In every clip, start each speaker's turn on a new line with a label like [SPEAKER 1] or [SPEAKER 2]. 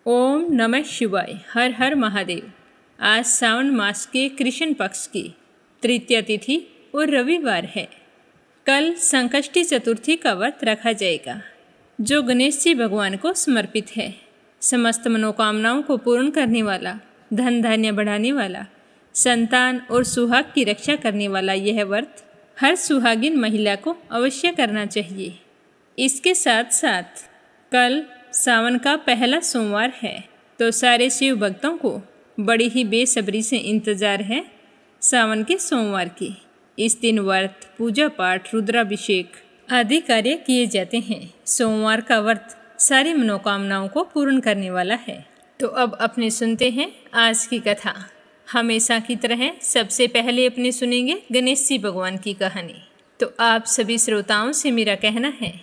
[SPEAKER 1] ओम नमः शिवाय। हर हर महादेव। आज सावन मास के कृष्ण पक्ष की तृतीया तिथि और रविवार है। कल संकष्टी चतुर्थी का व्रत रखा जाएगा, जो गणेश जी भगवान को समर्पित है। समस्त मनोकामनाओं को पूर्ण करने वाला, धन धान्य बढ़ाने वाला, संतान और सुहाग की रक्षा करने वाला यह व्रत हर सुहागिन महिला को अवश्य करना चाहिए। इसके साथ साथ कल सावन का पहला सोमवार है, तो सारे शिव भक्तों को बड़ी ही बेसब्री से इंतजार है सावन के सोमवार की। इस दिन व्रत, पूजा पाठ, रुद्राभिषेक आदि कार्य किए जाते हैं। सोमवार का व्रत सारी मनोकामनाओं को पूर्ण करने वाला है। तो अब अपने सुनते हैं आज की कथा। हमेशा की तरह सबसे पहले अपने सुनेंगे गणेश जी भगवान की कहानी। तो आप सभी श्रोताओं से मेरा कहना है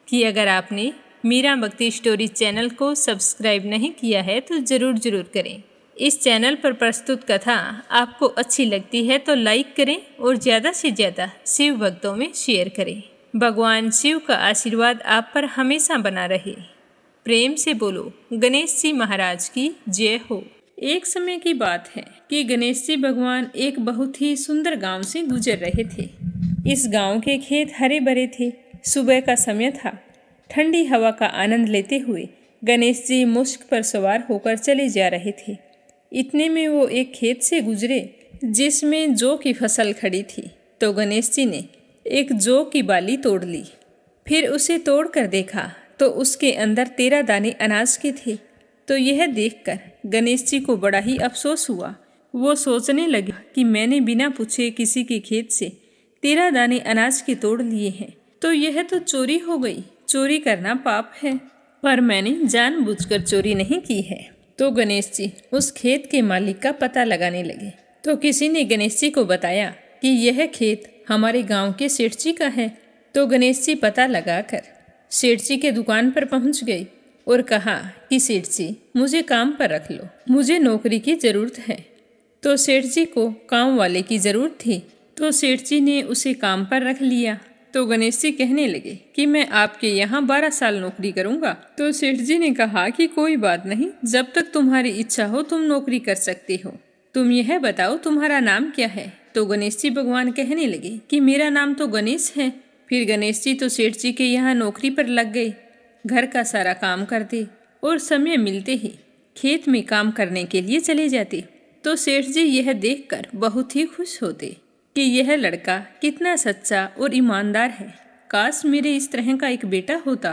[SPEAKER 1] कि अगर आपने मीरा भक्ति स्टोरी चैनल को सब्सक्राइब नहीं किया है तो ज़रूर करें। इस चैनल पर प्रस्तुत कथा आपको अच्छी लगती है तो लाइक करें और ज़्यादा से ज़्यादा शिव भक्तों में शेयर करें। भगवान शिव का आशीर्वाद आप पर हमेशा बना रहे। प्रेम से बोलो गणेश जी महाराज की जय हो। एक समय की बात है कि गणेश जी भगवान एक बहुत ही सुंदर गांव से गुजर रहे थे। इस गांव के खेत हरे भरे थे। सुबह का समय था। ठंडी हवा का आनंद लेते हुए गणेश जी मुश्क पर सवार होकर चले जा रहे थे। इतने में वो एक खेत से गुजरे जिसमें जौ की फसल खड़ी थी। तो गणेश जी ने एक जौ की बाली तोड़ ली। फिर उसे तोड़ कर देखा तो उसके अंदर 13 दाने अनाज के थे। तो यह देखकर गणेश जी को बड़ा ही अफसोस हुआ। वो सोचने लगे कि मैंने बिना पूछे किसी के खेत से 13 दाने अनाज के तोड़ लिए हैं, तो यह तो चोरी हो गई। चोरी करना पाप है, पर मैंने जानबूझकर चोरी नहीं की है। तो गणेश जी उस खेत के मालिक का पता लगाने लगे। तो किसी ने गणेश जी को बताया कि यह खेत हमारे गांव के सेठ जी का है। तो गणेश जी पता लगाकर सेठ जी के दुकान पर पहुंच गए और कहा कि सेठ जी मुझे काम पर रख लो, मुझे नौकरी की ज़रूरत है। तो सेठ जी को काम वाले की ज़रूरत थी, तो सेठ जी ने उसे काम पर रख लिया। तो गणेश जी कहने लगे कि मैं आपके यहाँ 12 साल नौकरी करूँगा। तो सेठ जी ने कहा कि कोई बात नहीं, जब तक तुम्हारी इच्छा हो तुम नौकरी कर सकते हो। तुम यह बताओ तुम्हारा नाम क्या है। तो गणेश जी भगवान कहने लगे कि मेरा नाम तो गणेश है। फिर गणेश जी तो सेठ जी के यहाँ नौकरी पर लग गए। घर का सारा काम करते और समय मिलते ही खेत में काम करने के लिए चले जाते। तो सेठ जी यह देखकर बहुत ही खुश होते कि यह लड़का कितना सच्चा और ईमानदार है। काश मेरे इस तरह का एक बेटा होता।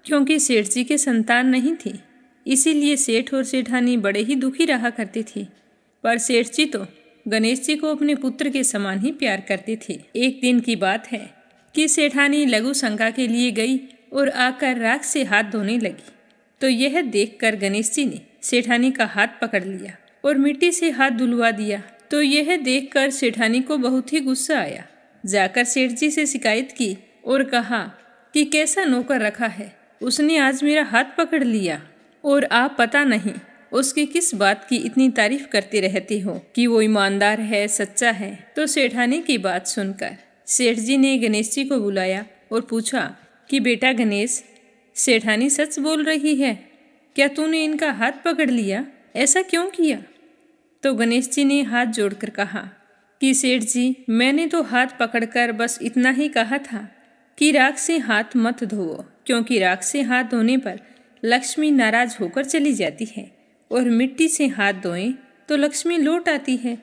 [SPEAKER 1] क्योंकि सेठ जी के संतान नहीं थी, इसीलिए सेठ और सेठानी बड़े ही दुखी रहा करते थे। पर सेठ जी तो गणेश जी को अपने पुत्र के समान ही प्यार करते थे। एक दिन की बात है कि सेठानी लघु शंका के लिए गई और आकर राख से हाथ धोने लगी। तो यह देखकर गणेश जी ने सेठानी का हाथ पकड़ लिया और मिट्टी से हाथ धुलवा दिया। तो यह देखकर सेठानी को बहुत ही गुस्सा आया। जाकर सेठ जी से शिकायत की और कहा कि कैसा नौकर रखा है, उसने आज मेरा हाथ पकड़ लिया और आप पता नहीं उसकी किस बात की इतनी तारीफ करते रहते हो कि वो ईमानदार है, सच्चा है। तो सेठानी की बात सुनकर सेठ जी ने गणेश जी को बुलाया और पूछा कि बेटा गणेश, सेठानी सच बोल रही है क्या? तूने इनका हाथ पकड़ लिया, ऐसा क्यों किया? तो गणेश जी ने हाथ जोड़कर कहा कि सेठ जी, मैंने तो हाथ पकड़कर बस इतना ही कहा था कि राख से हाथ मत धोवो, क्योंकि राख से हाथ धोने पर लक्ष्मी नाराज होकर चली जाती है और मिट्टी से हाथ धोएं तो लक्ष्मी लौट आती है।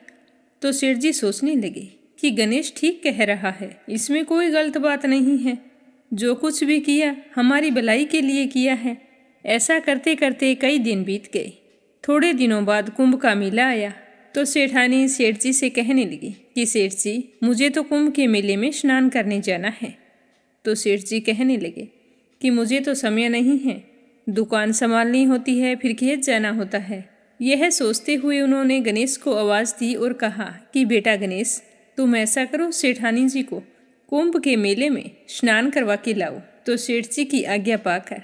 [SPEAKER 1] तो सेठ जी सोचने लगे कि गणेश ठीक कह रहा है, इसमें कोई गलत बात नहीं है। जो कुछ भी किया हमारी भलाई के लिए किया है। ऐसा करते करते कई दिन बीत गए। थोड़े दिनों बाद कुंभ का मेला आया। तो सेठानी सेठ जी से कहने लगी कि सेठ जी, मुझे तो कुंभ के मेले में स्नान करने जाना है। तो सेठ जी कहने लगे कि मुझे तो समय नहीं है, दुकान संभालनी होती है, फिर खेत जाना होता है। यह सोचते हुए उन्होंने गणेश को आवाज़ दी और कहा कि बेटा गणेश, तुम ऐसा करो, सेठानी जी को कुंभ के मेले में स्नान करवा के लाओ। तो सेठ जी की आज्ञा पाकर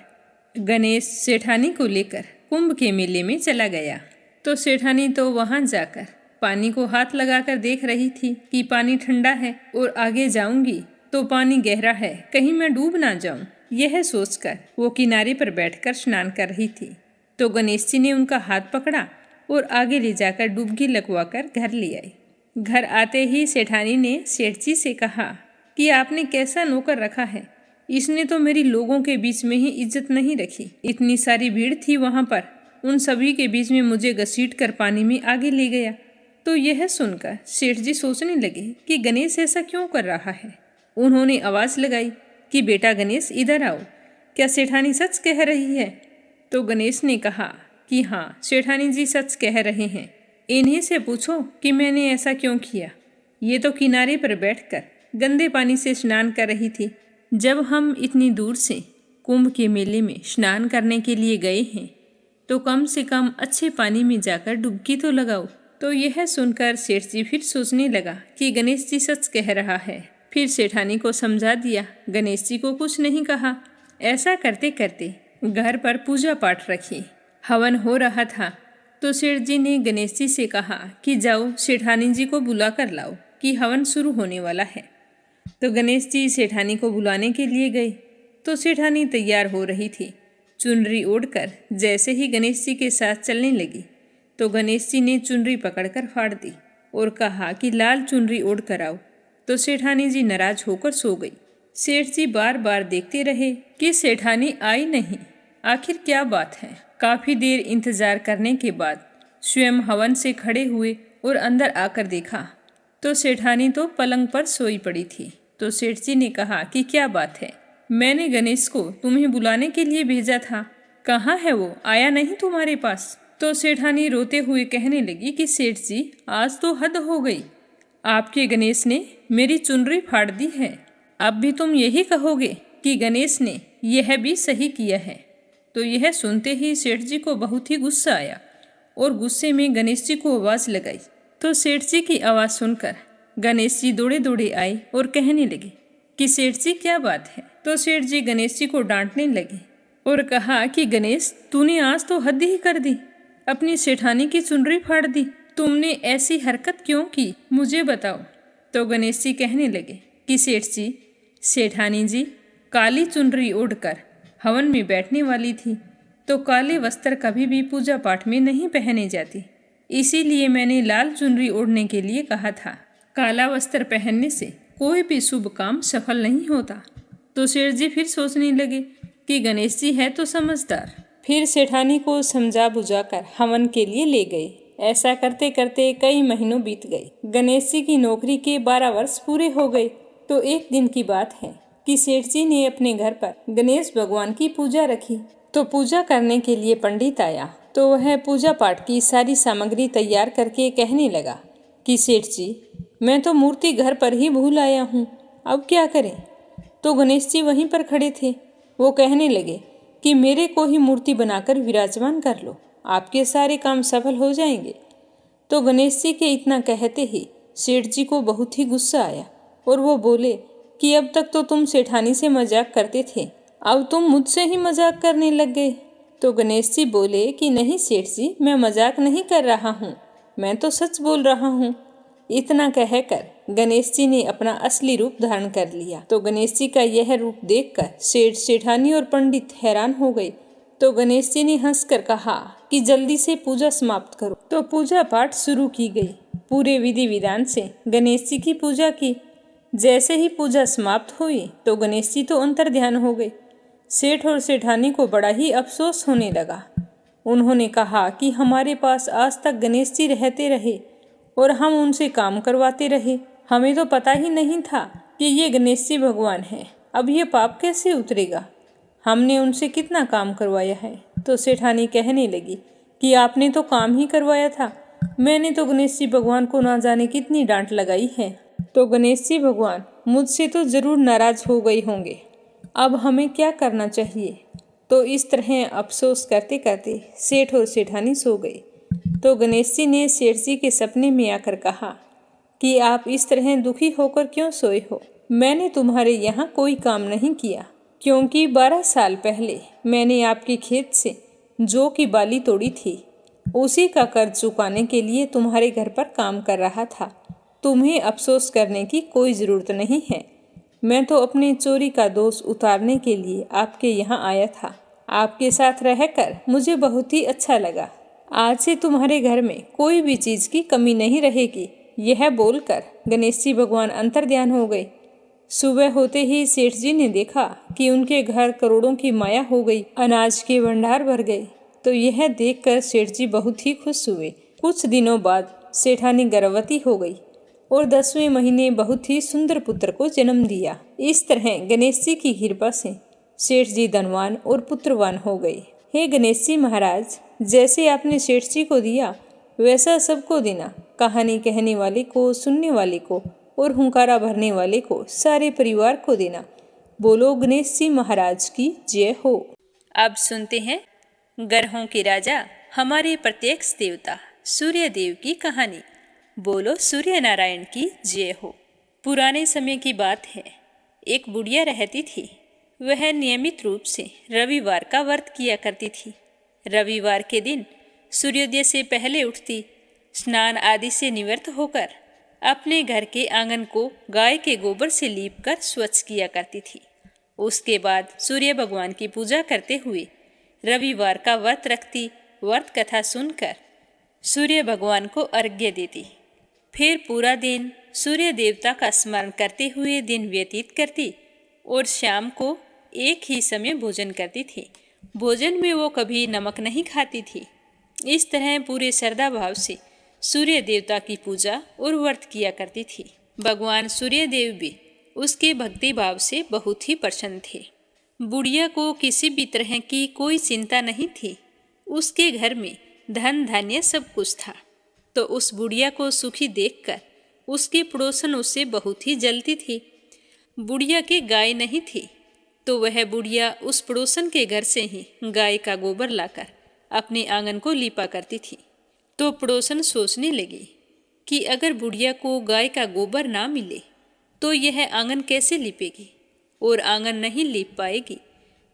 [SPEAKER 1] गणेश सेठानी को लेकर कुंभ के मेले में चला गया। तो सेठानी तो वहां जाकर पानी को हाथ लगाकर देख रही थी कि पानी ठंडा है और आगे जाऊंगी तो पानी गहरा है, कहीं मैं डूब ना जाऊं। यह सोचकर वो किनारे पर बैठकर स्नान कर रही थी। तो गणेश जी ने उनका हाथ पकड़ा और आगे ले जाकर डुबकी लगवाकर घर ले आए। घर आते ही सेठानी ने सेठ जी से कहा कि आपने कैसा नौकर रखा है, इसने तो मेरी लोगों के बीच में ही इज्जत नहीं रखी। इतनी सारी भीड़ थी वहाँ पर, उन सभी के बीच में मुझे घसीट कर पानी में आगे ले गया। तो यह सुनकर सेठ जी सोचने लगे कि गणेश ऐसा क्यों कर रहा है। उन्होंने आवाज़ लगाई कि बेटा गणेश इधर आओ, क्या सेठानी सच कह रही है? तो गणेश ने कहा कि हाँ सेठानी जी सच कह रहे हैं, इन्हीं से पूछो कि मैंने ऐसा क्यों किया। ये तो किनारे पर बैठकर गंदे पानी से स्नान कर रही थी। जब हम इतनी दूर से कुंभ के मेले में स्नान करने के लिए गए हैं तो कम से कम अच्छे पानी में जाकर डुबकी तो लगाओ। तो यह सुनकर सेठ जी फिर सोचने लगा कि गणेश जी सच कह रहा है। फिर सेठानी को समझा दिया, गणेश जी को कुछ नहीं कहा। ऐसा करते करते घर पर पूजा पाठ रखी। हवन हो रहा था तो सेठ जी ने गणेश जी से कहा कि जाओ सेठानी जी को बुला कर लाओ कि हवन शुरू होने वाला है। तो गणेश जी सेठानी को बुलाने के लिए गए तो सेठानी तैयार हो रही थी। चुनरी ओढ़कर जैसे ही गणेश जी के साथ चलने लगी तो गणेश जी ने चुनरी पकड़कर फाड़ दी और कहा कि लाल चुनरी ओढ़ कर आओ। तो सेठानी जी नाराज होकर सो गई। सेठ जी बार बार देखते रहे कि सेठानी आई नहीं, आखिर क्या बात है। काफ़ी देर इंतजार करने के बाद स्वयं हवन से खड़े हुए और अंदर आकर देखा तो सेठानी तो पलंग पर सोई पड़ी थी। तो सेठ जी ने कहा कि क्या बात है, मैंने गणेश को तुम्हें बुलाने के लिए भेजा था, कहाँ है वो, आया नहीं तुम्हारे पास? तो सेठानी रोते हुए कहने लगी कि सेठ जी आज तो हद हो गई, आपके गणेश ने मेरी चुनरी फाड़ दी है। अब भी तुम यही कहोगे कि गणेश ने यह भी सही किया है। तो यह सुनते ही सेठ जी को बहुत ही गुस्सा आया और गुस्से में गणेश जी को आवाज़ लगाई। तो सेठ जी की आवाज़ सुनकर गणेश जी दौड़े दौड़े आए और कहने लगे कि सेठ जी क्या बात है। तो सेठ जी गणेश जी को डांटने लगे और कहा कि गणेश तूने आज तो हद ही कर दी, अपनी सेठानी की चुनरी फाड़ दी, तुमने ऐसी हरकत क्यों की, मुझे बताओ। तो गणेश जी कहने लगे कि सेठ जी सेठानी जी काली चुनरी ओढ़कर हवन में बैठने वाली थी, तो काले वस्त्र कभी भी पूजा पाठ में नहीं पहने जाती, इसीलिए मैंने लाल चुनरी ओढ़ने के लिए कहा था। काला वस्त्र पहनने से कोई भी शुभ काम सफल नहीं होता। तो सेठ जी फिर सोचने लगे कि गणेश जी है तो समझदार। फिर सेठानी को समझा बुझाकर हवन के लिए ले गए। ऐसा करते करते कई महीनों बीत गए। गणेश जी की नौकरी के 12 वर्ष पूरे हो गए। तो एक दिन की बात है कि सेठ जी ने अपने घर पर गणेश भगवान की पूजा रखी। तो पूजा करने के लिए पंडित आया तो वह पूजा पाठ की सारी सामग्री तैयार करके कहने लगा कि सेठ जी मैं तो मूर्ति घर पर ही भूल आया हूँ, अब क्या करें। तो गणेश जी वहीं पर खड़े थे। वो कहने लगे कि मेरे को ही मूर्ति बनाकर विराजमान कर लो, आपके सारे काम सफल हो जाएंगे। तो गणेश जी के इतना कहते ही सेठ जी को बहुत ही गुस्सा आया और वो बोले कि अब तक तो तुम सेठानी से मजाक करते थे, अब तुम मुझसे ही मजाक करने लग गए। तो गणेश जी बोले कि नहीं सेठ जी, मैं मजाक नहीं कर रहा हूँ, मैं तो सच बोल रहा हूँ। इतना कहकर गणेश जी ने अपना असली रूप धारण कर लिया। तो गणेश जी का यह रूप देखकर सेठ सेठानी और पंडित हैरान हो गए। तो गणेश जी ने हंसकर कहा कि जल्दी से पूजा समाप्त करो। तो पूजा पाठ शुरू की गई। पूरे विधि विधान से गणेश जी की पूजा की। जैसे ही पूजा समाप्त हुई तो गणेश जी तो अंतर ध्यान हो गए। सेठ और सेठानी को बड़ा ही अफसोस होने लगा। उन्होंने कहा कि हमारे पास आज तक गणेश जी रहते रहे और हम उनसे काम करवाते रहे, हमें तो पता ही नहीं था कि ये गणेश जी भगवान है। अब ये पाप कैसे उतरेगा, हमने उनसे कितना काम करवाया है। तो सेठानी कहने लगी कि आपने तो काम ही करवाया था, मैंने तो गणेश जी भगवान को ना जाने कितनी डांट लगाई है। तो गणेश जी भगवान मुझसे तो ज़रूर नाराज हो गए होंगे, अब हमें क्या करना चाहिए। तो इस तरह अफसोस करते करते सेठ और सेठानी सो गए। तो गणेश जी ने सेठ जी के सपने में आकर कहा कि आप इस तरह दुखी होकर क्यों सोए हो, मैंने तुम्हारे यहाँ कोई काम नहीं किया, क्योंकि 12 साल पहले मैंने आपके खेत से जौ की बाली तोड़ी थी, उसी का कर्ज चुकाने के लिए तुम्हारे घर पर काम कर रहा था। तुम्हें अफसोस करने की कोई ज़रूरत नहीं है, मैं तो अपने चोरी का दोष उतारने के लिए आपके यहाँ आया था। आपके साथ रहकर मुझे बहुत ही अच्छा लगा। आज से तुम्हारे घर में कोई भी चीज़ की कमी नहीं रहेगी। यह बोलकर गणेश जी भगवान अंतर्ध्यान हो गए। सुबह होते ही सेठ जी ने देखा कि उनके घर करोड़ों की माया हो गई, अनाज के भंडार भर गए। तो यह देखकर सेठ जी बहुत ही खुश हुए। कुछ दिनों बाद सेठानी गर्भवती हो गई और 10वें महीने बहुत ही सुंदर पुत्र को जन्म दिया। इस तरह गणेश जी की कृपा से सेठ जी धनवान और पुत्रवान हो गए। हे गणेश जी महाराज, जैसे आपने सेठ जी को दिया वैसा सबको देना। कहानी कहने वाले को, सुनने वाले को और हुंकारा भरने वाले को, सारे परिवार को देना। बोलो गणेश जी महाराज की जय हो। अब सुनते हैं ग्रहों के राजा, हमारे प्रत्यक्ष देवता सूर्य देव की कहानी। बोलो सूर्य नारायण की जय हो। पुराने समय की बात है। एक बुढ़िया रहती थी। वह नियमित रूप से रविवार का व्रत किया करती थी। रविवार के दिन सूर्योदय से पहले उठती, स्नान आदि से निवृत्त होकर अपने घर के आंगन को गाय के गोबर से लीपकर स्वच्छ किया करती थी। उसके बाद सूर्य भगवान की पूजा करते हुए रविवार का व्रत रखती। व्रत कथा सुनकर सूर्य भगवान को अर्घ्य देती। फिर पूरा दिन सूर्य देवता का स्मरण करते हुए दिन व्यतीत करती और शाम को एक ही समय भोजन करती थी। भोजन में वो कभी नमक नहीं खाती थी। इस तरह पूरे श्रद्धा भाव से सूर्य देवता की पूजा और व्रत किया करती थी। भगवान सूर्य देव भी उसके भक्ति भाव से बहुत ही प्रसन्न थे। बुढ़िया को किसी भी तरह की कोई चिंता नहीं थी। उसके घर में धन धान्य सब कुछ था। तो उस बुढ़िया को सुखी देखकर उसकी पड़ोसन उससे बहुत ही जलती थी। बुढ़िया के गाय नहीं थी, तो वह बुढ़िया उस पड़ोसन के घर से ही गाय का गोबर लाकर अपने आंगन को लीपा करती थी। तो पड़ोसन सोचने लगी कि अगर बुढ़िया को गाय का गोबर ना मिले तो यह आंगन कैसे लीपेगी, और आंगन नहीं लीप पाएगी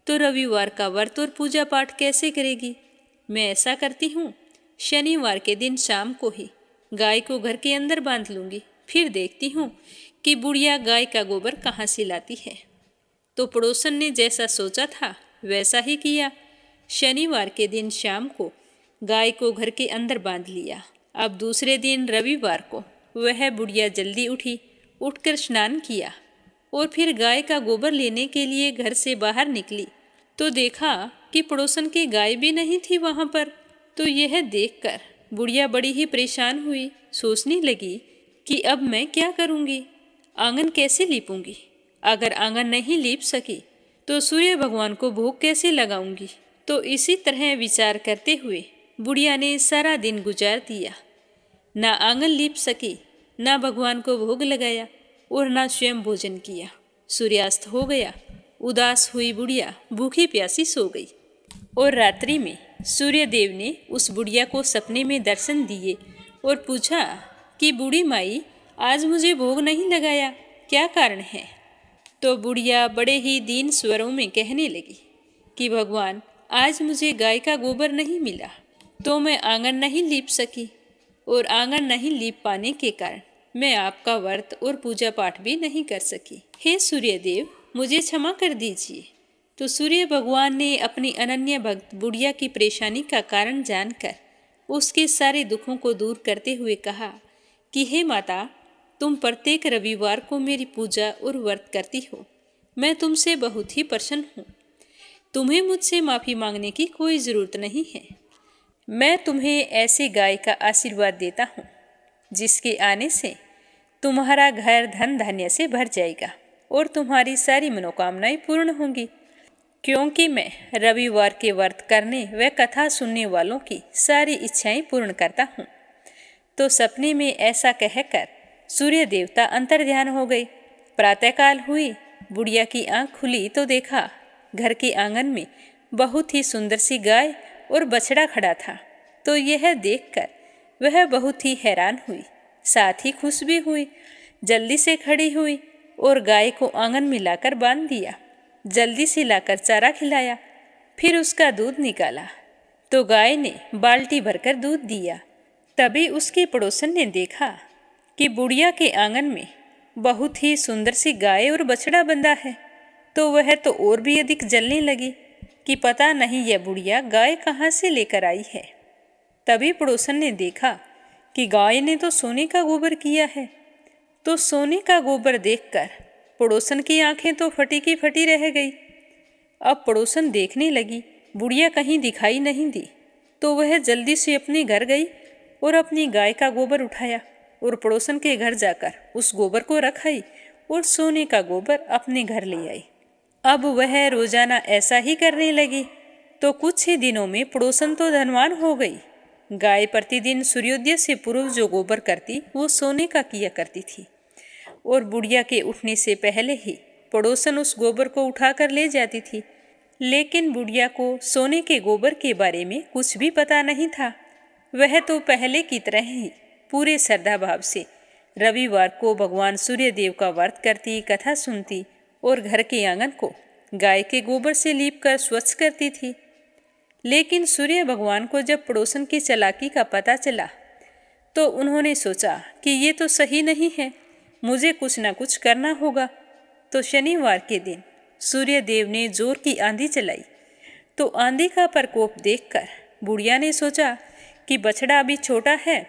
[SPEAKER 1] तो रविवार का व्रत और पूजा पाठ कैसे करेगी। मैं ऐसा करती हूँ, शनिवार के दिन शाम को ही गाय को घर के अंदर बांध लूँगी, फिर देखती हूँ कि बुढ़िया गाय का गोबर कहाँ से लाती है। तो पड़ोसन ने जैसा सोचा था वैसा ही किया। शनिवार के दिन शाम को गाय को घर के अंदर बांध लिया। अब दूसरे दिन रविवार को वह बुढ़िया जल्दी उठी, उठकर स्नान किया और फिर गाय का गोबर लेने के लिए घर से बाहर निकली। तो देखा कि पड़ोसन की गाय भी नहीं थी वहाँ पर। तो यह देखकर बुढ़िया बड़ी ही परेशान हुई। सोचने लगी कि अब मैं क्या करूँगी, आंगन कैसे लीपूंगी। अगर आंगन नहीं लीप सकी तो सूर्य भगवान को भोग कैसे लगाऊंगी। तो इसी तरह विचार करते हुए बुढ़िया ने सारा दिन गुजार दिया। ना आंगन लीप सकी, ना भगवान को भोग लगाया और ना स्वयं भोजन किया। सूर्यास्त हो गया। उदास हुई बुढ़िया भूखी प्यासी सो गई। और रात्रि में सूर्य देव ने उस बुढ़िया को सपने में दर्शन दिए और पूछा कि बूढ़ी माई, आज मुझे भोग नहीं लगाया, क्या कारण है। तो बुढ़िया बड़े ही दीन स्वरों में कहने लगी कि भगवान, आज मुझे गाय का गोबर नहीं मिला तो मैं आंगन नहीं लीप सकी, और आंगन नहीं लीप पाने के कारण मैं आपका व्रत और पूजा पाठ भी नहीं कर सकी। हे सूर्य देव, मुझे क्षमा कर दीजिए। तो सूर्य भगवान ने अपनी अनन्य भक्त बुढ़िया की परेशानी का कारण जानकर उसके सारे दुखों को दूर करते हुए कहा कि हे माता, तुम प्रत्येक रविवार को मेरी पूजा और व्रत करती हो। मैं तुमसे बहुत ही प्रसन्न हूँ। तुम्हें मुझसे माफ़ी मांगने की कोई ज़रूरत नहीं है। मैं तुम्हें ऐसे गाय का आशीर्वाद देता हूँ जिसके आने से तुम्हारा घर धन धान्य से भर जाएगा और तुम्हारी सारी मनोकामनाएं पूर्ण होंगी, क्योंकि मैं रविवार के व्रत करने व कथा सुनने वालों की सारी इच्छाएं पूर्ण करता हूँ। तो सपने में ऐसा कहकर सूर्य देवता अंतर्ध्यान हो गए। प्रातःकाल हुई, बुढ़िया की आंख खुली तो देखा घर के आंगन में बहुत ही सुंदर सी गाय और बछड़ा खड़ा था। तो यह देखकर वह बहुत ही हैरान हुई, साथ ही खुश भी हुई। जल्दी से खड़ी हुई और गाय को आंगन में लाकर बांध दिया। जल्दी से लाकर चारा खिलाया, फिर उसका दूध निकाला तो गाय ने बाल्टी भरकर दूध दिया। तभी उसके पड़ोसन ने देखा कि बुढ़िया के आंगन में बहुत ही सुंदर सी गाय और बछड़ा बंधा है। तो वह तो और भी अधिक जलने लगी। कि पता नहीं यह बुढ़िया गाय कहाँ से लेकर आई है। तभी पड़ोसन ने देखा कि गाय ने तो सोने का गोबर किया है। तो सोने का गोबर देखकर पड़ोसन की आंखें तो फटी की फटी रह गई। अब पड़ोसन देखने लगी, बुढ़िया कहीं दिखाई नहीं दी। तो वह जल्दी से अपने घर गई और अपनी गाय का गोबर उठाया और पड़ोसन के घर जाकर उस गोबर को रख आई और सोने का गोबर अपने घर ले आई। अब वह रोजाना ऐसा ही करने लगी। तो कुछ ही दिनों में पड़ोसन तो धनवान हो गई। गाय प्रतिदिन सूर्योदय से पूर्व जो गोबर करती वो सोने का किया करती थी और बुढ़िया के उठने से पहले ही पड़ोसन उस गोबर को उठाकर ले जाती थी। लेकिन बुढ़िया को सोने के गोबर के बारे में कुछ भी पता नहीं था। वह तो पहले की तरह ही पूरे श्रद्धा भाव से रविवार को भगवान सूर्यदेव का व्रत करती, कथा सुनती और घर के आंगन को गाय के गोबर से लीपकर स्वच्छ करती थी। लेकिन सूर्य भगवान को जब पड़ोसन की चालाकी का पता चला तो उन्होंने सोचा कि ये तो सही नहीं है, मुझे कुछ ना कुछ करना होगा। तो शनिवार के दिन सूर्य देव ने जोर की आंधी चलाई। तो आंधी का प्रकोप देखकर बुढ़िया ने सोचा कि बछड़ा अभी छोटा है,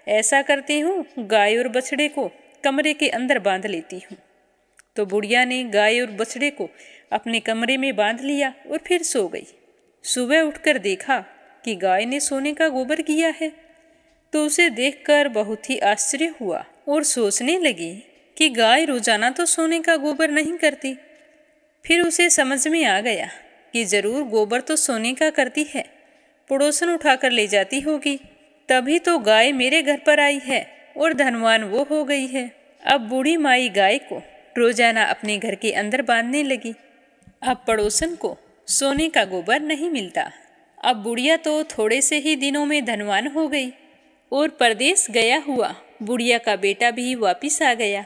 [SPEAKER 1] ऐसा करती हूँ गाय और बछड़े को कमरे के अंदर बांध लेती हूँ। तो बुढ़िया ने गाय और बछड़े को अपने कमरे में बांध लिया और फिर सो गई। सुबह उठकर देखा कि गाय ने सोने का गोबर किया है। तो उसे देखकर बहुत ही आश्चर्य हुआ और सोचने लगी कि गाय रोजाना तो सोने का गोबर नहीं करती। फिर उसे समझ में आ गया कि जरूर गोबर तो सोने का करती है, पड़ोसन उठाकर ले जाती होगी, तभी तो गाय मेरे घर पर आई है और धनवान वो हो गई है। अब बूढ़ी माई गाय को रोजाना अपने घर के अंदर बांधने लगी। अब पड़ोसन को सोने का गोबर नहीं मिलता। अब बुढ़िया तो थोड़े से ही दिनों में धनवान हो गई और परदेश गया हुआ बुढ़िया का बेटा भी वापिस आ गया।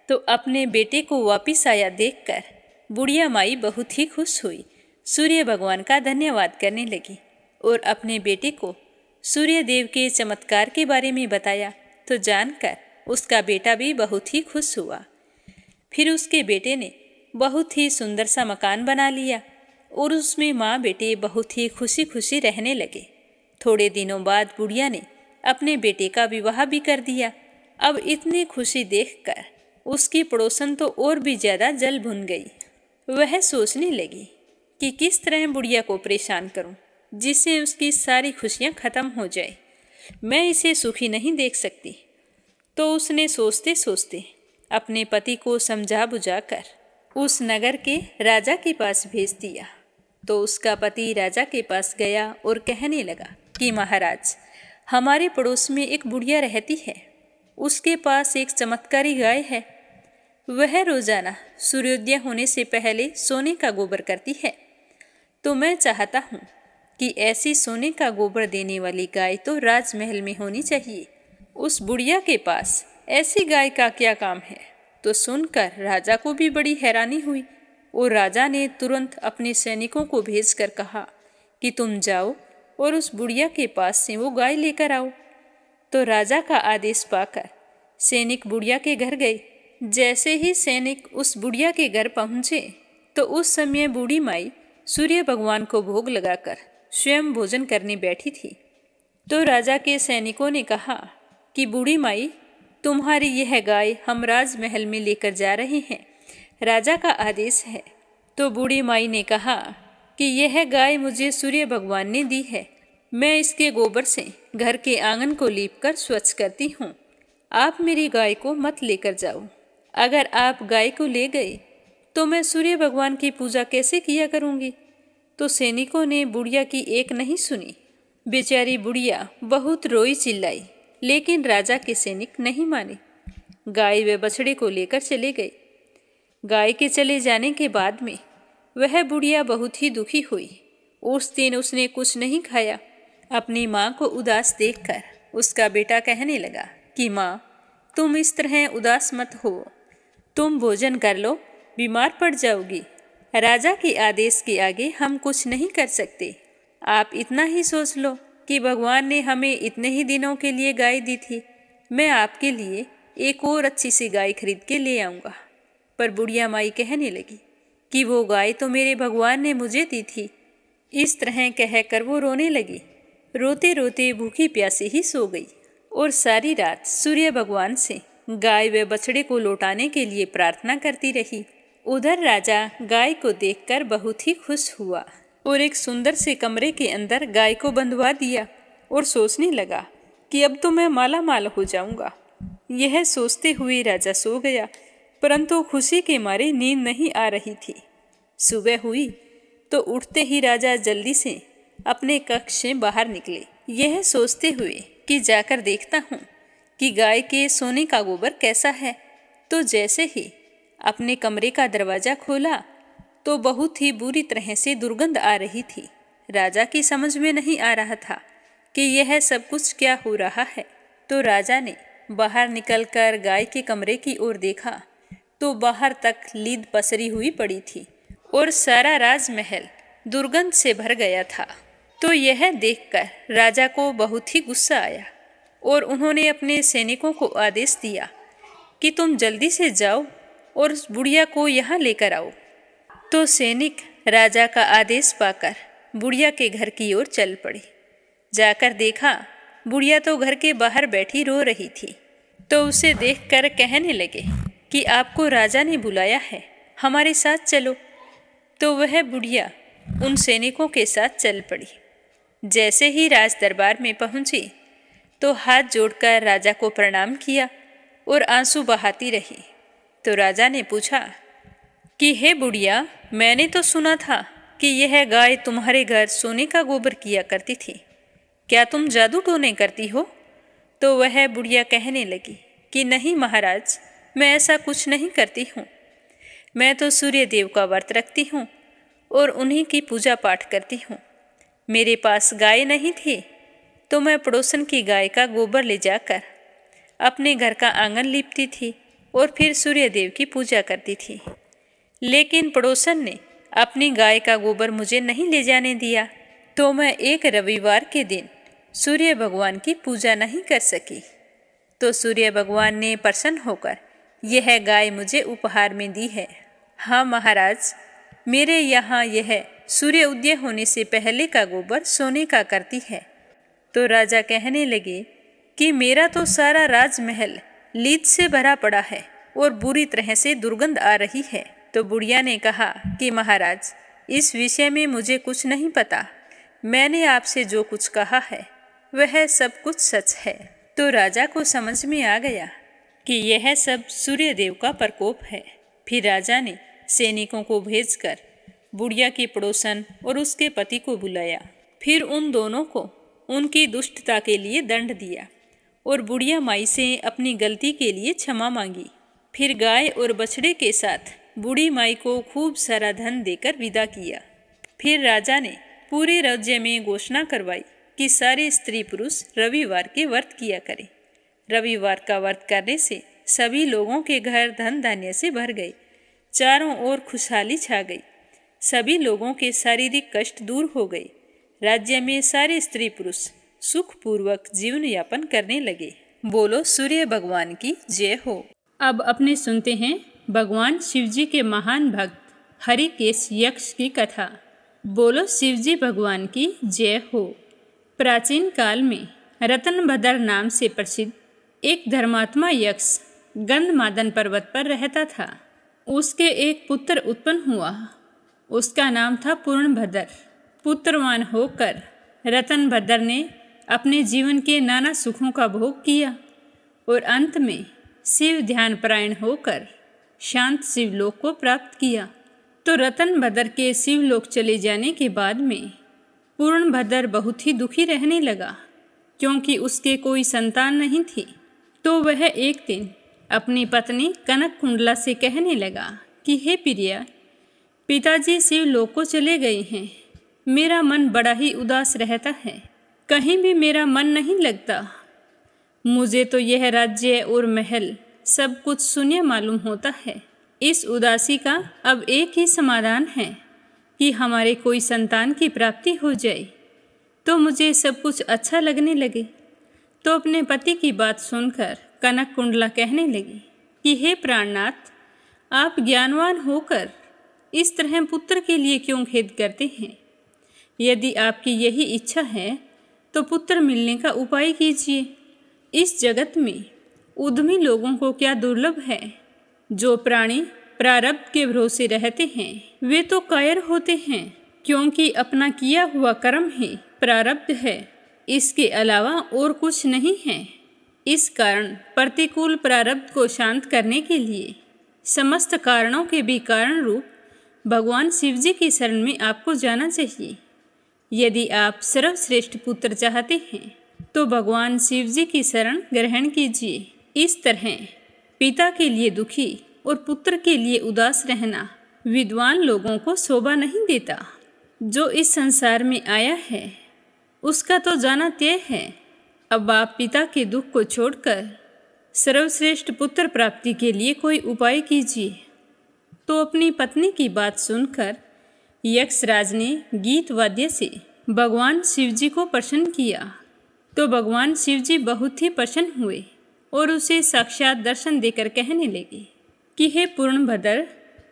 [SPEAKER 1] तो अपने बेटे को वापिस आया देखकर बुढ़िया माई बहुत ही खुश हुई, सूर्य भगवान का धन्यवाद करने लगी और अपने बेटे को सूर्य देव के चमत्कार के बारे में बताया। तो जानकर उसका बेटा भी बहुत ही खुश हुआ। फिर उसके बेटे ने बहुत ही सुंदर सा मकान बना लिया और उसमें माँ बेटे बहुत ही खुशी खुशी रहने लगे। थोड़े दिनों बाद बुढ़िया ने अपने बेटे का विवाह भी कर दिया। अब इतनी खुशी देखकर उसकी पड़ोसन तो और भी ज़्यादा जल भुन गई। वह सोचने लगी कि किस तरह बुढ़िया को परेशान करूं जिससे उसकी सारी खुशियां खत्म हो जाए। मैं इसे सुखी नहीं देख सकती। तो उसने सोचते सोचते अपने पति को समझा बुझाकर उस नगर के राजा के पास भेज दिया। तो उसका पति राजा के पास गया और कहने लगा कि महाराज, हमारे पड़ोस में एक बुढ़िया रहती है, उसके पास एक चमत्कारी गाय है। वह रोजाना सूर्योदय होने से पहले सोने का गोबर करती है। तो मैं चाहता हूँ कि ऐसी सोने का गोबर देने वाली गाय तो राजमहल में होनी चाहिए। उस बुढ़िया के पास ऐसी गाय का क्या काम है? तो सुनकर राजा को भी बड़ी हैरानी हुई और राजा ने तुरंत अपने सैनिकों को भेजकर कहा कि तुम जाओ और उस बुढ़िया के पास से वो गाय लेकर आओ। तो राजा का आदेश पाकर सैनिक बुढ़िया के घर गए। जैसे ही सैनिक उस बुढ़िया के घर पहुँचे तो उस समय बूढ़ी माई सूर्य भगवान को भोग लगाकर स्वयं भोजन करने बैठी थी। तो राजा के सैनिकों ने कहा कि बूढ़ी माई, तुम्हारी यह गाय हम राजमहल में लेकर जा रहे हैं, राजा का आदेश है। तो बूढ़ी माई ने कहा कि यह गाय मुझे सूर्य भगवान ने दी है, मैं इसके गोबर से घर के आंगन को लीपकर स्वच्छ करती हूँ। आप मेरी गाय को मत लेकर जाओ। अगर आप गाय को ले गए तो मैं सूर्य भगवान की पूजा कैसे किया करूँगी? तो सैनिकों ने बुढ़िया की एक नहीं सुनी। बेचारी बुढ़िया बहुत रोई चिल्लाई, लेकिन राजा के सैनिक नहीं माने। गाय व बछड़े को लेकर चले गए। गाय के चले जाने के बाद में वह बुढ़िया बहुत ही दुखी हुई। उस दिन उसने कुछ नहीं खाया। अपनी माँ को उदास देखकर उसका बेटा कहने लगा कि माँ, तुम इस तरह उदास मत हो, तुम भोजन कर लो, बीमार पड़ जाओगी। राजा के आदेश के आगे हम कुछ नहीं कर सकते। आप इतना ही सोच लो कि भगवान ने हमें इतने ही दिनों के लिए गाय दी थी, मैं आपके लिए एक और अच्छी सी गाय खरीद के ले आऊँगा। पर बुढ़िया माई कहने लगी कि वो गाय तो मेरे भगवान ने मुझे दी थी, इस तरह कहकर वो रोने लगी। रोते रोते भूखी प्यासी ही सो गई और सारी रात सूर्य भगवान से गाय व बछड़े को लौटाने के लिए प्रार्थना करती रही। उधर राजा गाय को देखकर बहुत ही खुश हुआ और एक सुंदर से कमरे के अंदर गाय को बंधवा दिया और सोचने लगा कि अब तो मैं माला माल हो जाऊंगा। यह सोचते हुए राजा सो गया, परंतु खुशी के मारे नींद नहीं आ रही थी। सुबह हुई तो उठते ही राजा जल्दी से अपने कक्ष से बाहर निकले, यह सोचते हुए कि जाकर देखता हूँ कि गाय के सोने का गोबर कैसा है। तो जैसे ही अपने कमरे का दरवाज़ा खोला तो बहुत ही बुरी तरह से दुर्गंध आ रही थी। राजा की समझ में नहीं आ रहा था कि यह सब कुछ क्या हो रहा है। तो राजा ने बाहर निकलकर गाय के कमरे की ओर देखा तो बाहर तक लीद पसरी हुई पड़ी थी और सारा राजमहल दुर्गंध से भर गया था। तो यह देखकर राजा को बहुत ही गुस्सा आया और उन्होंने अपने सैनिकों को आदेश दिया कि तुम जल्दी से जाओ और उस बुढ़िया को यहाँ लेकर आओ। तो सैनिक राजा का आदेश पाकर बुढ़िया के घर की ओर चल पड़े। जाकर देखा बुढ़िया तो घर के बाहर बैठी रो रही थी। तो उसे देखकर कहने लगे कि आपको राजा ने बुलाया है, हमारे साथ चलो। तो वह बुढ़िया उन सैनिकों के साथ चल पड़ी। जैसे ही राज दरबार में पहुंची तो हाथ जोड़कर राजा को प्रणाम किया और आंसू बहाती रही। तो राजा ने पूछा कि हे बुढ़िया, मैंने तो सुना था कि यह गाय तुम्हारे घर सोने का गोबर किया करती थी, क्या तुम जादू टोने करती हो? तो वह बुढ़िया कहने लगी कि नहीं महाराज, मैं ऐसा कुछ नहीं करती हूँ। मैं तो सूर्य देव का व्रत रखती हूँ और उन्हीं की पूजा पाठ करती हूँ। मेरे पास गाय नहीं थी तो मैं पड़ोसन की गाय का गोबर ले जाकर अपने घर का आंगन लीपती थी और फिर सूर्य देव की पूजा करती थी। लेकिन पड़ोसन ने अपनी गाय का गोबर मुझे नहीं ले जाने दिया, तो मैं एक रविवार के दिन सूर्य भगवान की पूजा नहीं कर सकी। तो सूर्य भगवान ने प्रसन्न होकर यह गाय मुझे उपहार में दी है। हाँ महाराज, मेरे यहाँ यह सूर्य उदय होने से पहले का गोबर सोने का करती है। तो राजा कहने लगे कि मेरा तो सारा राजमहल लीद से भरा पड़ा है और बुरी तरह से दुर्गंध आ रही है। तो बुढ़िया ने कहा कि महाराज, इस विषय में मुझे कुछ नहीं पता, मैंने आपसे जो कुछ कहा है वह सब कुछ सच है। तो राजा को समझ में आ गया कि यह सब सूर्य देव का प्रकोप है। फिर राजा ने सैनिकों को भेजकर बुढ़िया के पड़ोसन और उसके पति को बुलाया। फिर उन दोनों को उनकी दुष्टता के लिए दंड दिया और बुढ़िया माई से अपनी गलती के लिए क्षमा मांगी। फिर गाय और बछड़े के साथ बूढ़ी माई को खूब सारा धन देकर विदा किया। फिर राजा ने पूरे राज्य में घोषणा करवाई कि सारे स्त्री पुरुष रविवार के व्रत किया करें। रविवार का व्रत करने से सभी लोगों के घर धन धान्य से भर गए, चारों ओर खुशहाली छा गई, सभी लोगों के शारीरिक कष्ट दूर हो गए। राज्य में सारे स्त्री पुरुष सुखपूर्वक जीवन यापन करने लगे। बोलो सूर्य भगवान की जय हो। अब अपने सुनते हैं भगवान शिवजी के महान भक्त हरिकेश यक्ष की कथा। बोलो शिवजी भगवान की जय हो। प्राचीन काल में रत्नभद्र नाम से प्रसिद्ध एक धर्मात्मा यक्ष गंधमादन पर्वत पर रहता था। उसके एक पुत्र उत्पन्न हुआ, उसका नाम था पूर्णभद्र। पुत्रवान होकर रत्नभद्र ने अपने जीवन के नाना सुखों का भोग किया और अंत में शिव ध्यान परायण होकर शांत शिवलोक को प्राप्त किया। तो रत्नभद्र के शिवलोक चले जाने के बाद में पूर्णभद्र बहुत ही दुखी रहने लगा, क्योंकि उसके कोई संतान नहीं थी। तो वह एक दिन अपनी पत्नी कनक कुंडला से कहने लगा कि हे प्रिया, पिताजी शिवलोक को चले गए हैं, मेरा मन बड़ा ही उदास रहता है, कहीं भी मेरा मन नहीं लगता। मुझे तो यह राज्य और महल सब कुछ शून्य मालूम होता है। इस उदासी का अब एक ही समाधान है कि हमारे कोई संतान की प्राप्ति हो जाए तो मुझे सब कुछ अच्छा लगने लगे। तो अपने पति की बात सुनकर कनक कुंडला कहने लगी कि हे प्राणनाथ, आप ज्ञानवान होकर इस तरह पुत्र के लिए क्यों खेद करते हैं? यदि आपकी यही इच्छा है तो पुत्र मिलने का उपाय कीजिए। इस जगत में उद्यमी लोगों को क्या दुर्लभ है। जो प्राणी प्रारब्ध के भरोसे रहते हैं वे तो कायर होते हैं, क्योंकि अपना किया हुआ कर्म ही प्रारब्ध है, इसके अलावा और कुछ नहीं है। इस कारण प्रतिकूल प्रारब्ध को शांत करने के लिए समस्त कारणों के भी कारण रूप भगवान शिव जी की शरण में आपको जाना चाहिए। यदि आप सर्वश्रेष्ठ पुत्र चाहते हैं तो भगवान शिव जी की शरण ग्रहण कीजिए। इस तरह पिता के लिए दुखी और पुत्र के लिए उदास रहना विद्वान लोगों को शोभा नहीं देता। जो इस संसार में आया है उसका तो जाना तय है। अब आप पिता के दुख को छोड़कर सर्वश्रेष्ठ पुत्र प्राप्ति के लिए कोई उपाय कीजिए। तो अपनी पत्नी की बात सुनकर यक्षराज ने गीत वाद्य से भगवान शिव जी को प्रसन्न किया। तो भगवान शिव जी बहुत ही प्रसन्न हुए और उसे साक्षात दर्शन देकर कहने लगे कि हे पूर्णभद्र,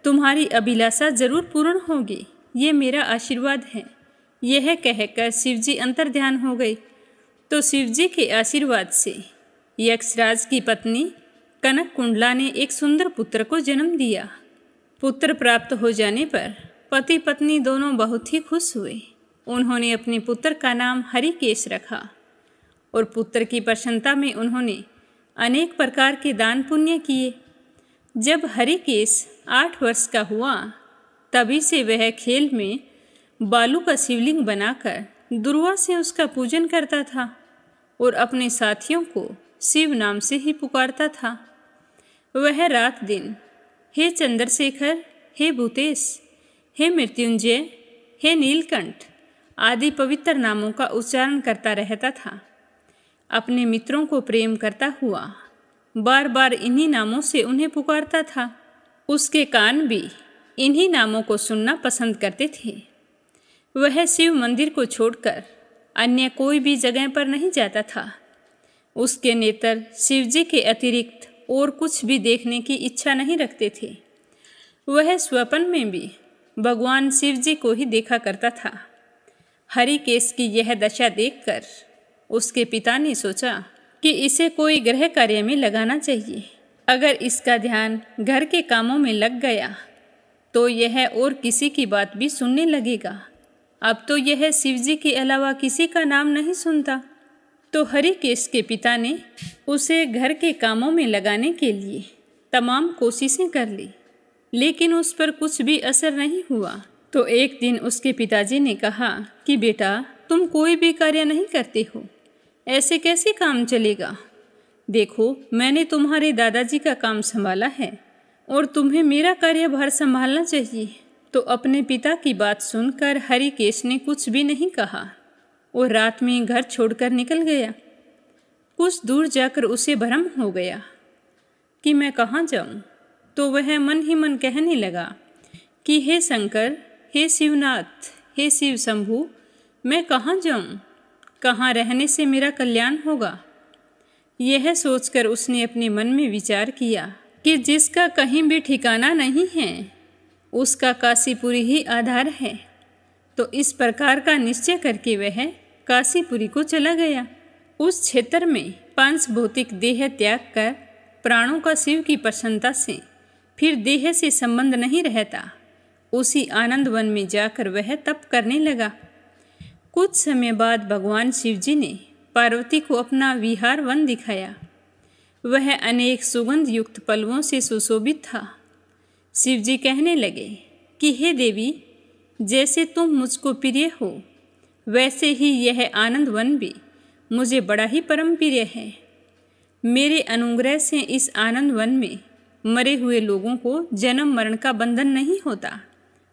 [SPEAKER 1] तुम्हारी अभिलाषा जरूर पूर्ण होगी, ये मेरा आशीर्वाद है। यह कहकर शिव जी अंतर्ध्यान हो गए। तो शिव जी के आशीर्वाद से यक्षराज की पत्नी कनक कुंडला ने एक सुंदर पुत्र को जन्म दिया। पुत्र प्राप्त हो जाने पर पति पत्नी दोनों बहुत ही खुश हुए। उन्होंने अपने पुत्र का नाम हरिकेश रखा और पुत्र की प्रसन्नता में उन्होंने अनेक प्रकार के दान पुण्य किए। जब हरिकेश 8 वर्ष का हुआ तभी से वह खेल में बालू का शिवलिंग बनाकर दुर्वा से उसका पूजन करता था और अपने साथियों को शिव नाम से ही पुकारता था। वह रात दिन हे चंद्रशेखर, हे भूतेश, हे मृत्युंजय, हे नीलकंठ आदि पवित्र नामों का उच्चारण करता रहता था। अपने मित्रों को प्रेम करता हुआ बार बार इन्हीं नामों से उन्हें पुकारता था। उसके कान भी इन्हीं नामों को सुनना पसंद करते थे। वह शिव मंदिर को छोड़कर अन्य कोई भी जगह पर नहीं जाता था। उसके नेत्र शिव जी के अतिरिक्त और कुछ भी देखने की इच्छा नहीं रखते थे। वह स्वप्न में भी भगवान शिव जी को ही देखा करता था। हरिकेश की यह दशा देखकर उसके पिता ने सोचा कि इसे कोई गृह कार्य में लगाना चाहिए। अगर इसका ध्यान घर के कामों में लग गया तो यह और किसी की बात भी सुनने लगेगा। अब तो यह शिव जी के अलावा किसी का नाम नहीं सुनता। तो हरिकेश के पिता ने उसे घर के कामों में लगाने के लिए तमाम कोशिशें कर ली, लेकिन उस पर कुछ भी असर नहीं हुआ। तो एक दिन उसके पिताजी ने कहा कि बेटा, तुम कोई भी कार्य नहीं करते हो, ऐसे कैसे काम चलेगा। देखो, मैंने तुम्हारे दादाजी का काम संभाला है और तुम्हें मेरा कार्यभार संभालना चाहिए। तो अपने पिता की बात सुनकर हरिकेश ने कुछ भी नहीं कहा और रात में घर छोड़कर निकल गया। कुछ दूर जाकर उसे भ्रम हो गया कि मैं कहाँ जाऊँ। तो वह मन ही मन कहने लगा कि हे शंकर, हे शिवनाथ, हे शिव शंभु, मैं कहाँ जाऊँ, कहाँ रहने से मेरा कल्याण होगा। यह सोचकर उसने अपने मन में विचार किया कि जिसका कहीं भी ठिकाना नहीं है उसका काशीपुरी ही आधार है। तो इस प्रकार का निश्चय करके वह काशीपुरी को चला गया। उस क्षेत्र में पांच भौतिक देह त्याग कर प्राणों का शिव की प्रसन्नता से फिर देह से संबंध नहीं रहता, उसी आनंद वन में जाकर वह तप करने लगा। कुछ समय बाद भगवान शिव जी ने पार्वती को अपना विहार वन दिखाया। वह अनेक सुगंध युक्त पल्लवों से सुशोभित था। शिव जी कहने लगे कि हे देवी, जैसे तुम मुझको प्रिय हो वैसे ही यह आनंद वन भी मुझे बड़ा ही परम प्रिय है। मेरे अनुग्रह से इस आनंद वन में मरे हुए लोगों को जन्म मरण का बंधन नहीं होता,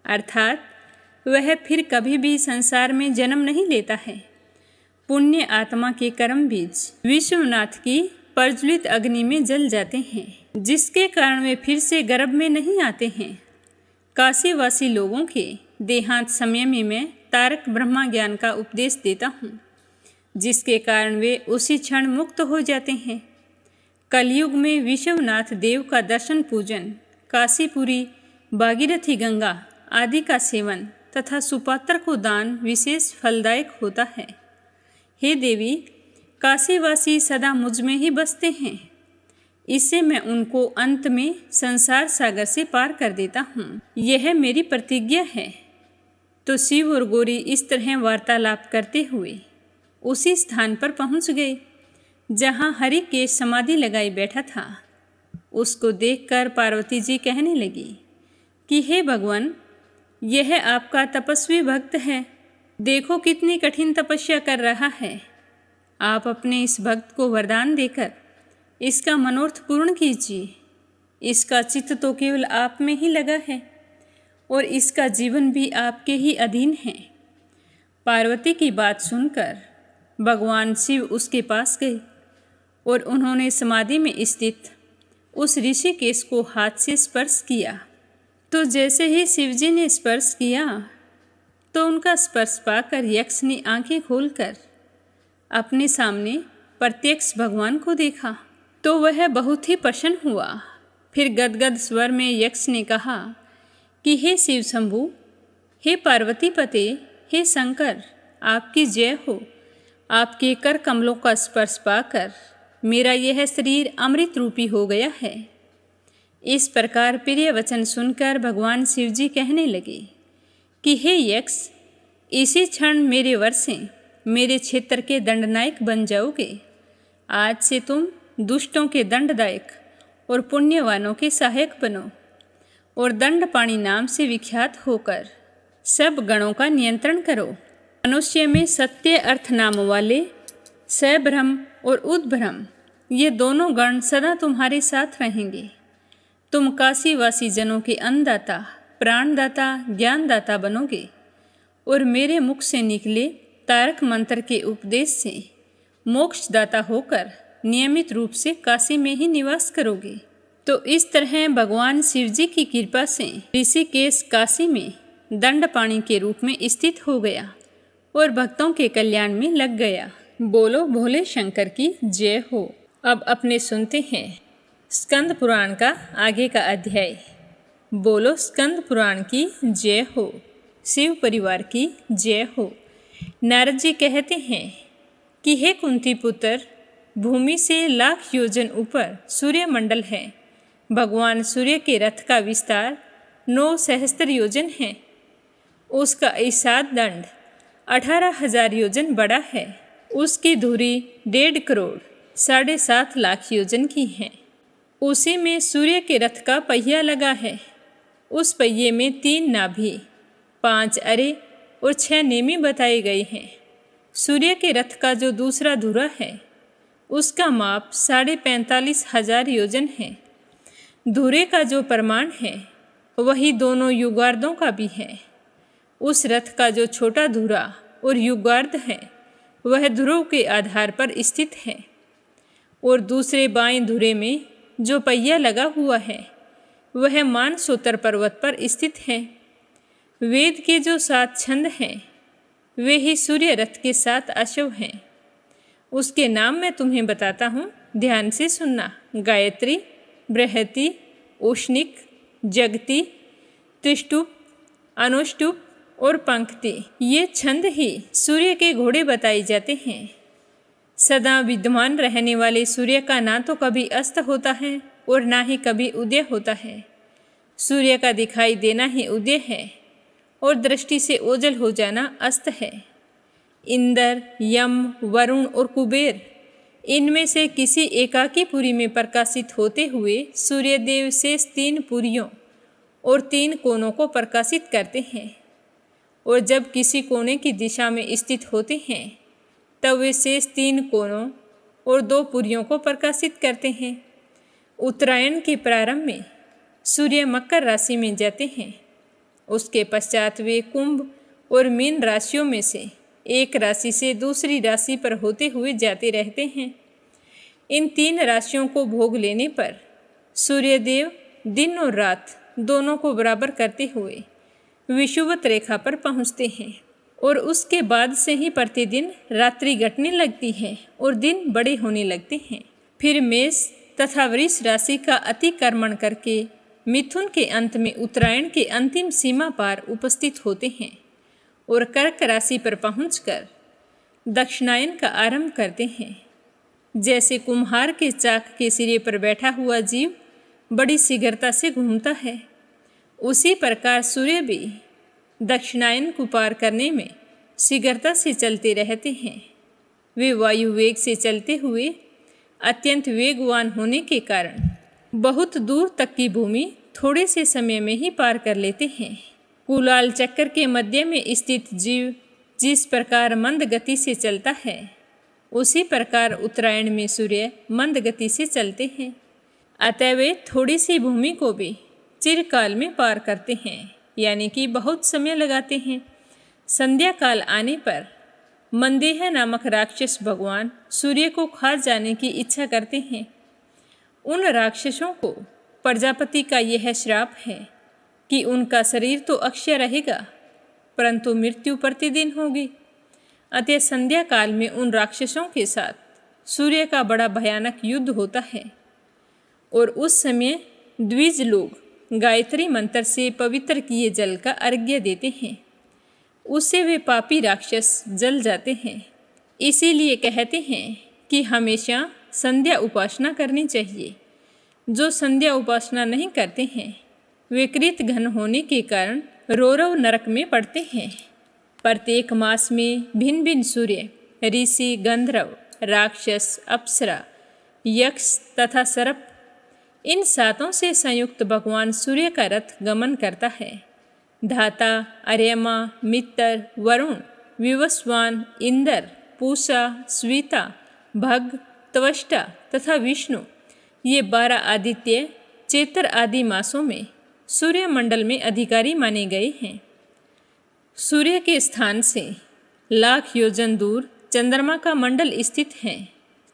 [SPEAKER 1] अर्थात वह फिर कभी भी संसार में जन्म नहीं लेता है। पुण्य आत्मा के कर्म बीज विश्वनाथ की प्रज्वलित अग्नि में जल जाते हैं, जिसके कारण वे फिर से गर्भ में नहीं आते हैं। काशीवासी लोगों के देहांत समय में मैं तारक ब्रह्मा ज्ञान का उपदेश देता हूँ, जिसके कारण वे उसी क्षण मुक्त हो जाते हैं। कलयुग में विश्वनाथ देव का दर्शन पूजन, काशीपुरी, भागीरथी गंगा आदि का सेवन तथा सुपात्र को दान विशेष फलदायक होता है। हे देवी, काशीवासी सदा मुझ में ही बसते हैं, इससे मैं उनको अंत में संसार सागर से पार कर देता हूँ, यह मेरी प्रतिज्ञा है। तो शिव और गौरी इस तरह वार्तालाप करते हुए उसी स्थान पर पहुँच गए जहाँ हरिकेश समाधि लगाई बैठा था। उसको देखकर पार्वती जी कहने लगी कि हे भगवान, यह आपका तपस्वी भक्त है, देखो कितनी कठिन तपस्या कर रहा है। आप अपने इस भक्त को वरदान देकर इसका मनोरथ पूर्ण कीजिए। इसका चित्त तो केवल आप में ही लगा है और इसका जीवन भी आपके ही अधीन है। पार्वती की बात सुनकर भगवान शिव उसके पास गए और उन्होंने समाधि में स्थित उस ऋषिकेश को हाथ से स्पर्श किया। तो जैसे ही शिवजी ने स्पर्श किया तो उनका स्पर्श पाकर यक्ष ने आंखें खोलकर अपने सामने प्रत्यक्ष भगवान को देखा तो वह बहुत ही प्रसन्न हुआ। फिर गदगद स्वर में यक्ष ने कहा कि हे शिव शंभु, हे पार्वती पते, हे शंकर, आपकी जय हो। आपके कर कमलों का स्पर्श पाकर मेरा यह शरीर अमृत रूपी हो गया है। इस प्रकार प्रिय वचन सुनकर भगवान शिवजी कहने लगे कि हे यक्ष, इसी क्षण मेरे वर से मेरे क्षेत्र के दंडनायक बन जाओगे। आज से तुम दुष्टों के दंडदायक और पुण्यवानों के सहायक बनो और दंडपाणि नाम से विख्यात होकर सब गणों का नियंत्रण करो। मनुष्य में सत्य अर्थ नाम वाले सब्रह्म और उद्ब्रह्म, ये दोनों गण सदा तुम्हारे साथ रहेंगे। तुम काशीवासी जनों के अन्नदाता, प्राणदाता, ज्ञानदाता बनोगे और मेरे मुख से निकले तारक मंत्र के उपदेश से मोक्षदाता होकर नियमित रूप से काशी में ही निवास करोगे। तो इस तरह भगवान शिवजी की कृपा से ऋषिकेश काशी में दंडपाणि के रूप में स्थित हो गया और भक्तों के कल्याण में लग गया। बोलो भोले शंकर की जय हो। अब अपने सुनते हैं स्कंद पुराण का आगे का अध्याय। बोलो स्कंद पुराण की जय हो, शिव परिवार की जय हो। नारद जी कहते हैं कि हे कुंती पुत्र, भूमि से लाख योजन ऊपर सूर्यमंडल है। भगवान सूर्य के रथ का विस्तार 9 सहस्त्र योजन है। उसका ईसाद दंड 18,000 योजन बड़ा है। उसकी धुरी 1.5 करोड़ 7.5 लाख योजन की है। उसी में सूर्य के रथ का पहिया लगा है। उस पहिए में 3 नाभि, 5 अरे और 6 नेमी बताए गए हैं। सूर्य के रथ का जो दूसरा धुरा है उसका माप 45,500 योजन है। धुरे का जो प्रमाण है वही दोनों युगार्धों का भी है। उस रथ का जो छोटा धुरा और युगार्ध है वह ध्रुव के आधार पर स्थित है और दूसरे बाएं धुरे में जो पहिया लगा हुआ है वह मानसोतर पर्वत पर स्थित है। वेद के जो 7 छंद हैं वे ही सूर्य रथ के 7 अश्व हैं। उसके नाम मैं तुम्हें बताता हूँ, ध्यान से सुनना। गायत्री, बृहति, उष्णिक, जगति, त्रिष्टुप, अनुष्टुप और पंक्ति, ये छंद ही सूर्य के घोड़े बताए जाते हैं। सदा विद्यमान रहने वाले सूर्य का ना तो कभी अस्त होता है और ना ही कभी उदय होता है। सूर्य का दिखाई देना ही उदय है और दृष्टि से ओझल हो जाना अस्त है। इंद्र, यम, वरुण और कुबेर, इनमें से किसी एकाकी पुरी में प्रकाशित होते हुए सूर्यदेव शेष 3 पुरियों और 3 कोनों को प्रकाशित करते हैं और जब किसी कोने की दिशा में स्थित होते हैं तब वे शेष 3 कोनों और 2 पुरियों को प्रकाशित करते हैं। उत्तरायण के प्रारंभ में सूर्य मकर राशि में जाते हैं। उसके पश्चात वे कुंभ और मीन राशियों में से एक राशि से दूसरी राशि पर होते हुए जाते रहते हैं। इन 3 राशियों को भोग लेने पर सूर्यदेव दिन और रात दोनों को बराबर करते हुए विषुवत रेखा पर पहुँचते हैं और उसके बाद से ही प्रतिदिन रात्रि घटने लगती है और दिन बड़े होने लगते हैं। फिर मेष तथा वृष राशि का अतिक्रमण करके मिथुन के अंत में उत्तरायण के अंतिम सीमा पार उपस्थित होते हैं। और कर्क राशि पर पहुंचकर दक्षिणायन का आरंभ करते हैं। जैसे कुम्हार के चाक के सिरे पर बैठा हुआ जीव बड़ी शीघ्रता से घूमता है, उसी प्रकार सूर्य भी दक्षिणायन को पार करने में शीघ्रता से चलते रहते हैं। वे वायु वेग से चलते हुए अत्यंत वेगवान होने के कारण बहुत दूर तक की भूमि थोड़े से समय में ही पार कर लेते हैं। कुलाल चक्र के मध्य में स्थित जीव जिस प्रकार मंद गति से चलता है, उसी प्रकार उत्तरायण में सूर्य मंद गति से चलते हैं। अतः वे थोड़ी सी भूमि को भी चिरकाल में पार करते हैं, यानी कि बहुत समय लगाते हैं। संध्या काल आने पर मंदेह नामक राक्षस भगवान सूर्य को खा जाने की इच्छा करते हैं। उन राक्षसों को प्रजापति का यह श्राप है कि उनका शरीर तो अक्षय रहेगा, परंतु मृत्यु प्रतिदिन होगी। अतः संध्या काल में उन राक्षसों के साथ सूर्य का बड़ा भयानक युद्ध होता है और उस समय द्विज लोग गायत्री मंत्र से पवित्र किए जल का अर्घ्य देते हैं। उससे वे पापी राक्षस जल जाते हैं। इसीलिए कहते हैं कि हमेशा संध्या उपासना करनी चाहिए। जो संध्या उपासना नहीं करते हैं वे कृत घन होने के कारण रौरव नरक में पड़ते हैं। प्रत्येक मास में भिन्न भिन्न सूर्य, ऋषि, गंधर्व, राक्षस, अप्सरा, यक्ष तथा सर्प, इन सातों से संयुक्त भगवान सूर्य का रथ गमन करता है। धाता, अर्यमा, मित्र, वरुण, विवस्वान, इंद्र, पूषा, स्विता, भग, त्वष्टा तथा विष्णु, ये 12 आदित्य चेतर आदि मासों में सूर्य मंडल में अधिकारी माने गए हैं। सूर्य के स्थान से लाख योजन दूर चंद्रमा का मंडल स्थित है।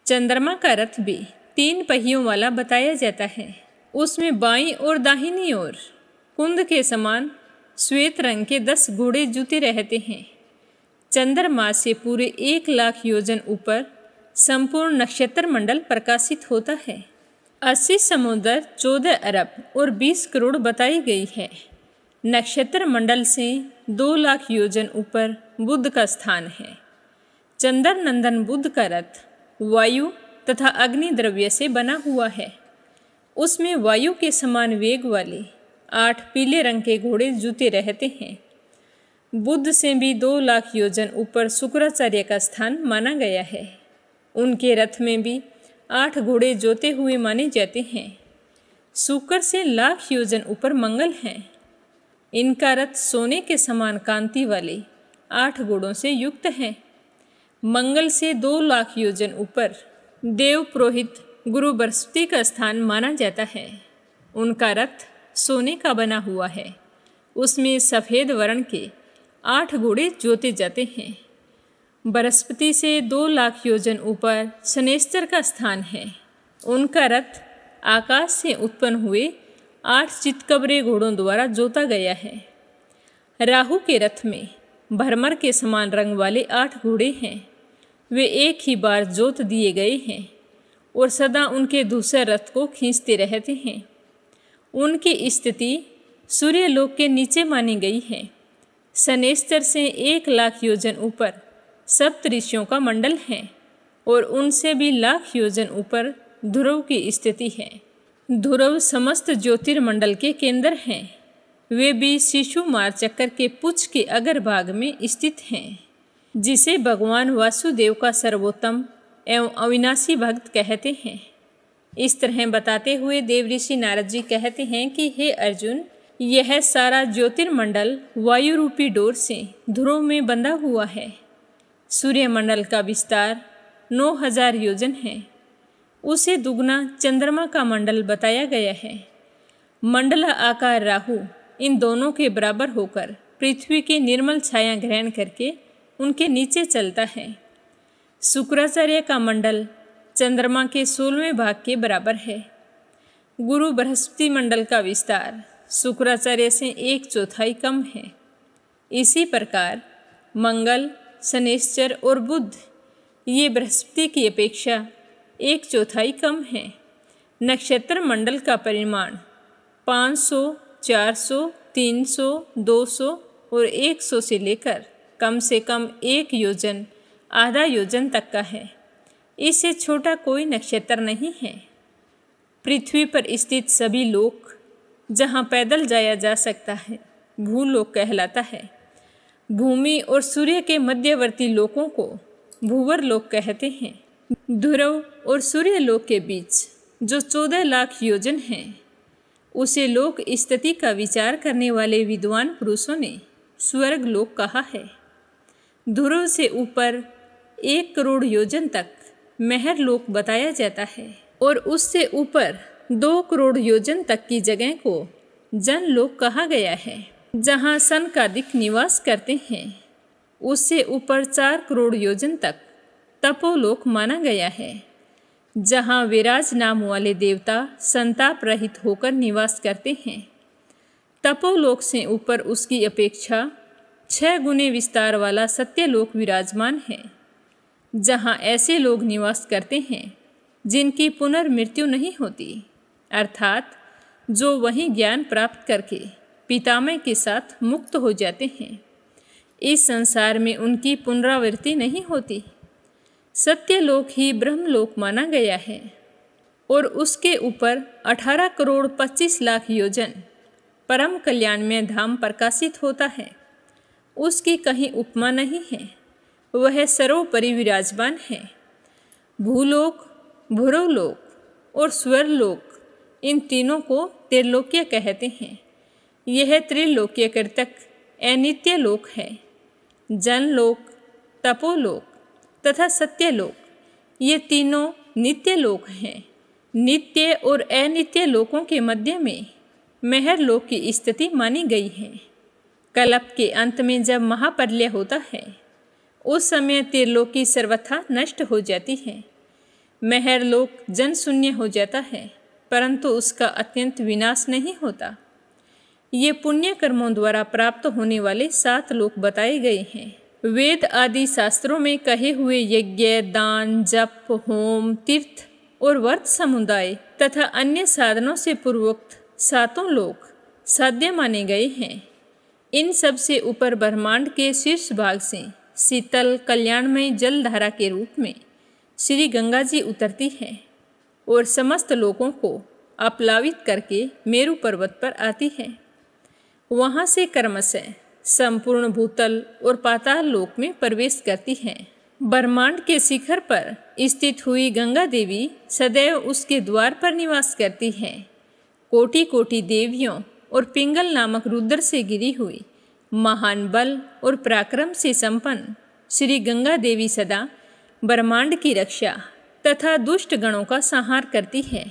[SPEAKER 1] चंद्रमा का रथ भी 3 पहियों वाला बताया जाता है। उसमें बाईं और दाहिनी ओर कुंद के समान श्वेत रंग के 10 घोड़े जुते रहते हैं। चंद्रमा से पूरे 1 लाख योजन ऊपर संपूर्ण नक्षत्र मंडल प्रकाशित होता है। 80 समुद्र, 14 अरब और 20 करोड़ बताई गई है। नक्षत्र मंडल से 2 लाख योजन ऊपर बुध का स्थान है। चंद्र नंदन बुध का रथ वायु तथा अग्नि द्रव्य से बना हुआ है। उसमें वायु के समान वेग वाले 8 पीले रंग के घोड़े जुते रहते हैं। बुध से भी 2 लाख योजन ऊपर शुक्राचार्य का स्थान माना गया है। उनके रथ में भी 8 घोड़े जोते हुए माने जाते हैं। शुक्र से लाख योजन ऊपर मंगल हैं। इनका रथ सोने के समान कांति वाले 8 घोड़ों से युक्त है। मंगल से 2 लाख योजन ऊपर देव पुरोहित गुरु बृहस्पति का स्थान माना जाता है। उनका रथ सोने का बना हुआ है। उसमें सफ़ेद वर्ण के 8 घोड़े जोते जाते हैं। बृहस्पति से 2 लाख योजन ऊपर शनैश्चर का स्थान है। उनका रथ आकाश से उत्पन्न हुए 8 चितकबरे घोड़ों द्वारा जोता गया है। राहु के रथ में भरमर के समान रंग वाले 8 घोड़े हैं। वे एक ही बार जोत दिए गए हैं और सदा उनके दूसरे रथ को खींचते रहते हैं। उनकी स्थिति सूर्यलोक के नीचे मानी गई है। शनैश्चर से 1 लाख योजन ऊपर सप्त ऋषियों का मंडल है और उनसे भी लाख योजन ऊपर ध्रुव की स्थिति है। ध्रुव समस्त ज्योतिर्मंडल के केंद्र हैं। वे भी शिशुमार चक्र के पुच्छ के अग्रभाग में स्थित हैं, जिसे भगवान वासुदेव का सर्वोत्तम एवं अविनाशी भक्त कहते हैं। इस तरह बताते हुए देवऋषि नारद जी कहते हैं कि हे अर्जुन, यह सारा ज्योतिर्मंडल वायु रूपी डोर से ध्रुव में बंधा हुआ है। सूर्यमंडल का विस्तार 9000 योजन है। उसे दुगना चंद्रमा का मंडल बताया गया है। मंडला आकार राहु इन दोनों के बराबर होकर पृथ्वी की निर्मल छाया ग्रहण करके उनके नीचे चलता है। शुक्राचार्य का मंडल चंद्रमा के 16वें भाग के बराबर है। गुरु बृहस्पति मंडल का विस्तार शुक्राचार्य से 1/4 कम है। इसी प्रकार मंगल, शनैश्चर और बुध ये बृहस्पति की अपेक्षा 1/4 कम है। नक्षत्र मंडल का परिमाण 500, 400, 300, 200 और 100 से लेकर कम से कम 1 योजन आधा योजन तक का है। इससे छोटा कोई नक्षत्र नहीं है। पृथ्वी पर स्थित सभी लोक जहाँ पैदल जाया जा सकता है भूलोक कहलाता है। भूमि और सूर्य के मध्यवर्ती लोकों को भूवर लोक कहते हैं। ध्रुव और सूर्य लोक के बीच जो 14 लाख योजन है उसे लोक स्थिति का विचार करने वाले विद्वान पुरुषों ने स्वर्ग लोक कहा है। ध्रुव से ऊपर 1 करोड़ योजन तक महर लोक बताया जाता है और उससे ऊपर 2 करोड़ योजन तक की जगह को जन लोक कहा गया है, जहाँ सनकादिक निवास करते हैं। उससे ऊपर 4 करोड़ योजन तक तपोलोक माना गया है, जहाँ विराज नाम वाले देवता संताप रहित होकर निवास करते हैं। तपोलोक से ऊपर उसकी अपेक्षा 6 गुने विस्तार वाला सत्यलोक विराजमान है, जहाँ ऐसे लोग निवास करते हैं जिनकी पुनर्मृत्यु नहीं होती, अर्थात जो वहीं ज्ञान प्राप्त करके पितामह के साथ मुक्त हो जाते हैं। इस संसार में उनकी पुनरावृत्ति नहीं होती। सत्यलोक ही ब्रह्मलोक माना गया है और उसके ऊपर 18 करोड़ 25 लाख योजन परम कल्याण में धाम प्रकाशित होता है। उसकी कहीं उपमा नहीं है, वह सर्वोपरि विराजमान है। भूलोक, भूरवलोक और स्वर्लोक इन तीनों को त्रिलोक्य कहते हैं। यह त्रिलोक्य कृतक अनित्य लोक है। जनलोक, तपोलोक तथा सत्यलोक ये तीनों नित्य लोक हैं। नित्य और अनित्य लोकों के मध्य में महर लोक की स्थिति मानी गई है। कल्प के अंत में जब महाप्रलय होता है उस समय त्रिलोकी सर्वथा नष्ट हो जाती है। महर लोक जन शून्य हो जाता है, परंतु उसका अत्यंत विनाश नहीं होता। ये पुण्य कर्मों द्वारा प्राप्त होने वाले 7 लोक बताए गए हैं। वेद आदि शास्त्रों में कहे हुए यज्ञ, दान, जप, होम, तीर्थ और व्रत समुदाय तथा अन्य साधनों से पूर्वोक्त 7 लोक साध्य माने गए हैं। इन सब से ऊपर ब्रह्मांड के शीर्ष भाग से शीतल कल्याणमय जलधारा के रूप में श्री गंगा जी उतरती है और समस्त लोकों को अपलावित करके मेरु पर्वत पर आती है। वहाँ से क्रमशः संपूर्ण भूतल और पाताल लोक में प्रवेश करती है। ब्रह्मांड के शिखर पर स्थित हुई गंगा देवी सदैव उसके द्वार पर निवास करती है। कोटि कोटि देवियों और पिंगल नामक रुद्र से घिरी हुई महान बल और पराक्रम से संपन्न श्री गंगा देवी सदा ब्रह्मांड की रक्षा तथा दुष्ट गणों का संहार करती है।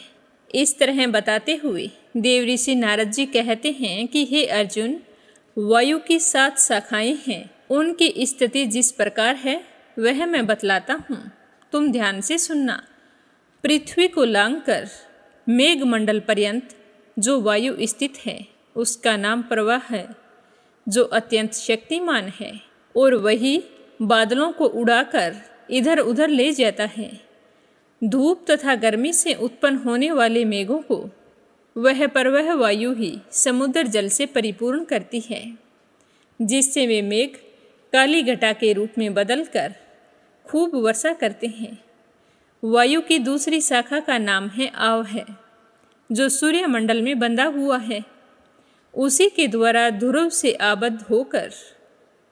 [SPEAKER 1] इस तरह बताते हुए देव ऋषि नारद जी कहते हैं कि हे अर्जुन, वायु की 7 शाखाएं हैं। उनकी स्थिति जिस प्रकार है वह मैं बतलाता हूँ, तुम ध्यान से सुनना। पृथ्वी को लांघकर मेघमंडल पर्यंत जो वायु स्थित है उसका नाम प्रवाह है, जो अत्यंत शक्तिमान है और वही बादलों को उड़ाकर इधर उधर ले जाता है। धूप तथा गर्मी से उत्पन्न होने वाले मेघों को वह प्रवाह वायु ही समुद्र जल से परिपूर्ण करती है, जिससे वे मेघ काली घटा के रूप में बदलकर खूब वर्षा करते हैं। वायु की दूसरी शाखा का नाम है आव है, जो सूर्यमंडल में बंधा हुआ है। उसी के द्वारा ध्रुव से आबद्ध होकर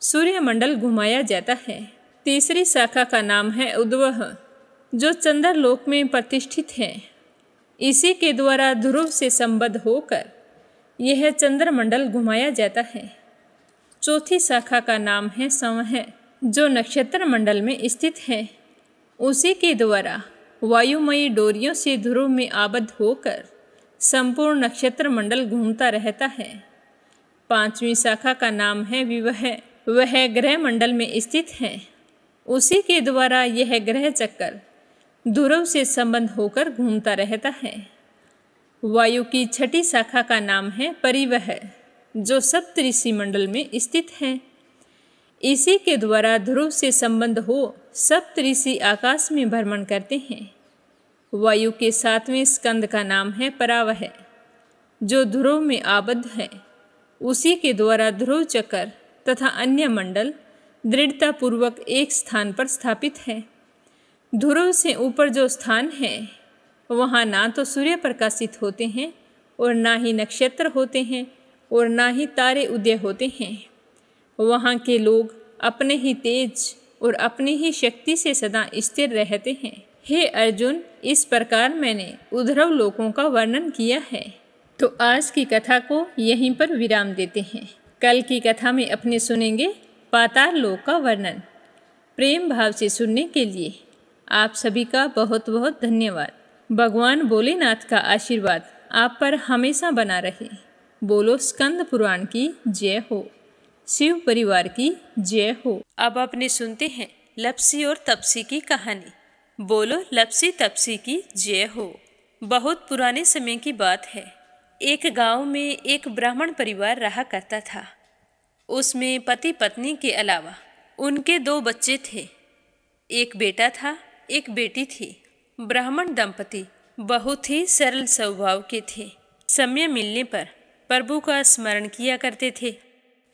[SPEAKER 1] सूर्यमंडल घुमाया जाता है। तीसरी शाखा का नाम है उद्वह, जो चंद्रलोक में प्रतिष्ठित है। इसी के द्वारा ध्रुव से संबद्ध होकर यह चंद्रमंडल घुमाया जाता है। चौथी शाखा का नाम है संवह, जो नक्षत्र मंडल में स्थित है। उसी के द्वारा वायुमयी डोरियों से ध्रुव में आबद्ध होकर संपूर्ण नक्षत्र मंडल घूमता रहता है। पांचवी शाखा का नाम है विवह, वह ग्रह मंडल में स्थित है। उसी के द्वारा यह ग्रह चक्कर ध्रुव से संबंध होकर घूमता रहता है। वायु की छठी शाखा का नाम है परिवह, जो सप्तऋषि मंडल में स्थित है। इसी के द्वारा ध्रुव से संबंध हो सप्तऋषि आकाश में भ्रमण करते हैं। वायु के 7वें स्कंद का नाम है परावह, जो ध्रुव में आबद्ध है। उसी के द्वारा ध्रुव चक्र तथा अन्य मंडल दृढ़तापूर्वक एक स्थान पर स्थापित है। ध्रुव से ऊपर जो स्थान है वहाँ ना तो सूर्य प्रकाशित होते हैं और ना ही नक्षत्र होते हैं और ना ही तारे उदय होते हैं। वहाँ के लोग अपने ही तेज और अपनी ही शक्ति से सदा स्थिर रहते हैं। हे अर्जुन, इस प्रकार मैंने उद्धव लोकों का वर्णन किया है। तो आज की कथा को यहीं पर विराम देते हैं। कल की कथा में अपने सुनेंगे पाताल लोक का वर्णन। प्रेम भाव से सुनने के लिए आप सभी का बहुत बहुत धन्यवाद। भगवान भोलेनाथ का आशीर्वाद आप पर हमेशा बना रहे। बोलो स्कंद पुराण की जय हो, शिव परिवार की जय हो। अब अपने सुनते हैं लप्सी और तपसी की कहानी। बोलो लप्सी तपसी की जय हो। बहुत पुराने समय की बात है। एक गांव में एक ब्राह्मण परिवार रहा करता था। उसमें पति पत्नी के अलावा उनके 2 बच्चे थे। एक बेटा था, एक बेटी थी। ब्राह्मण दंपति बहुत ही सरल स्वभाव के थे। समय मिलने पर प्रभु का स्मरण किया करते थे।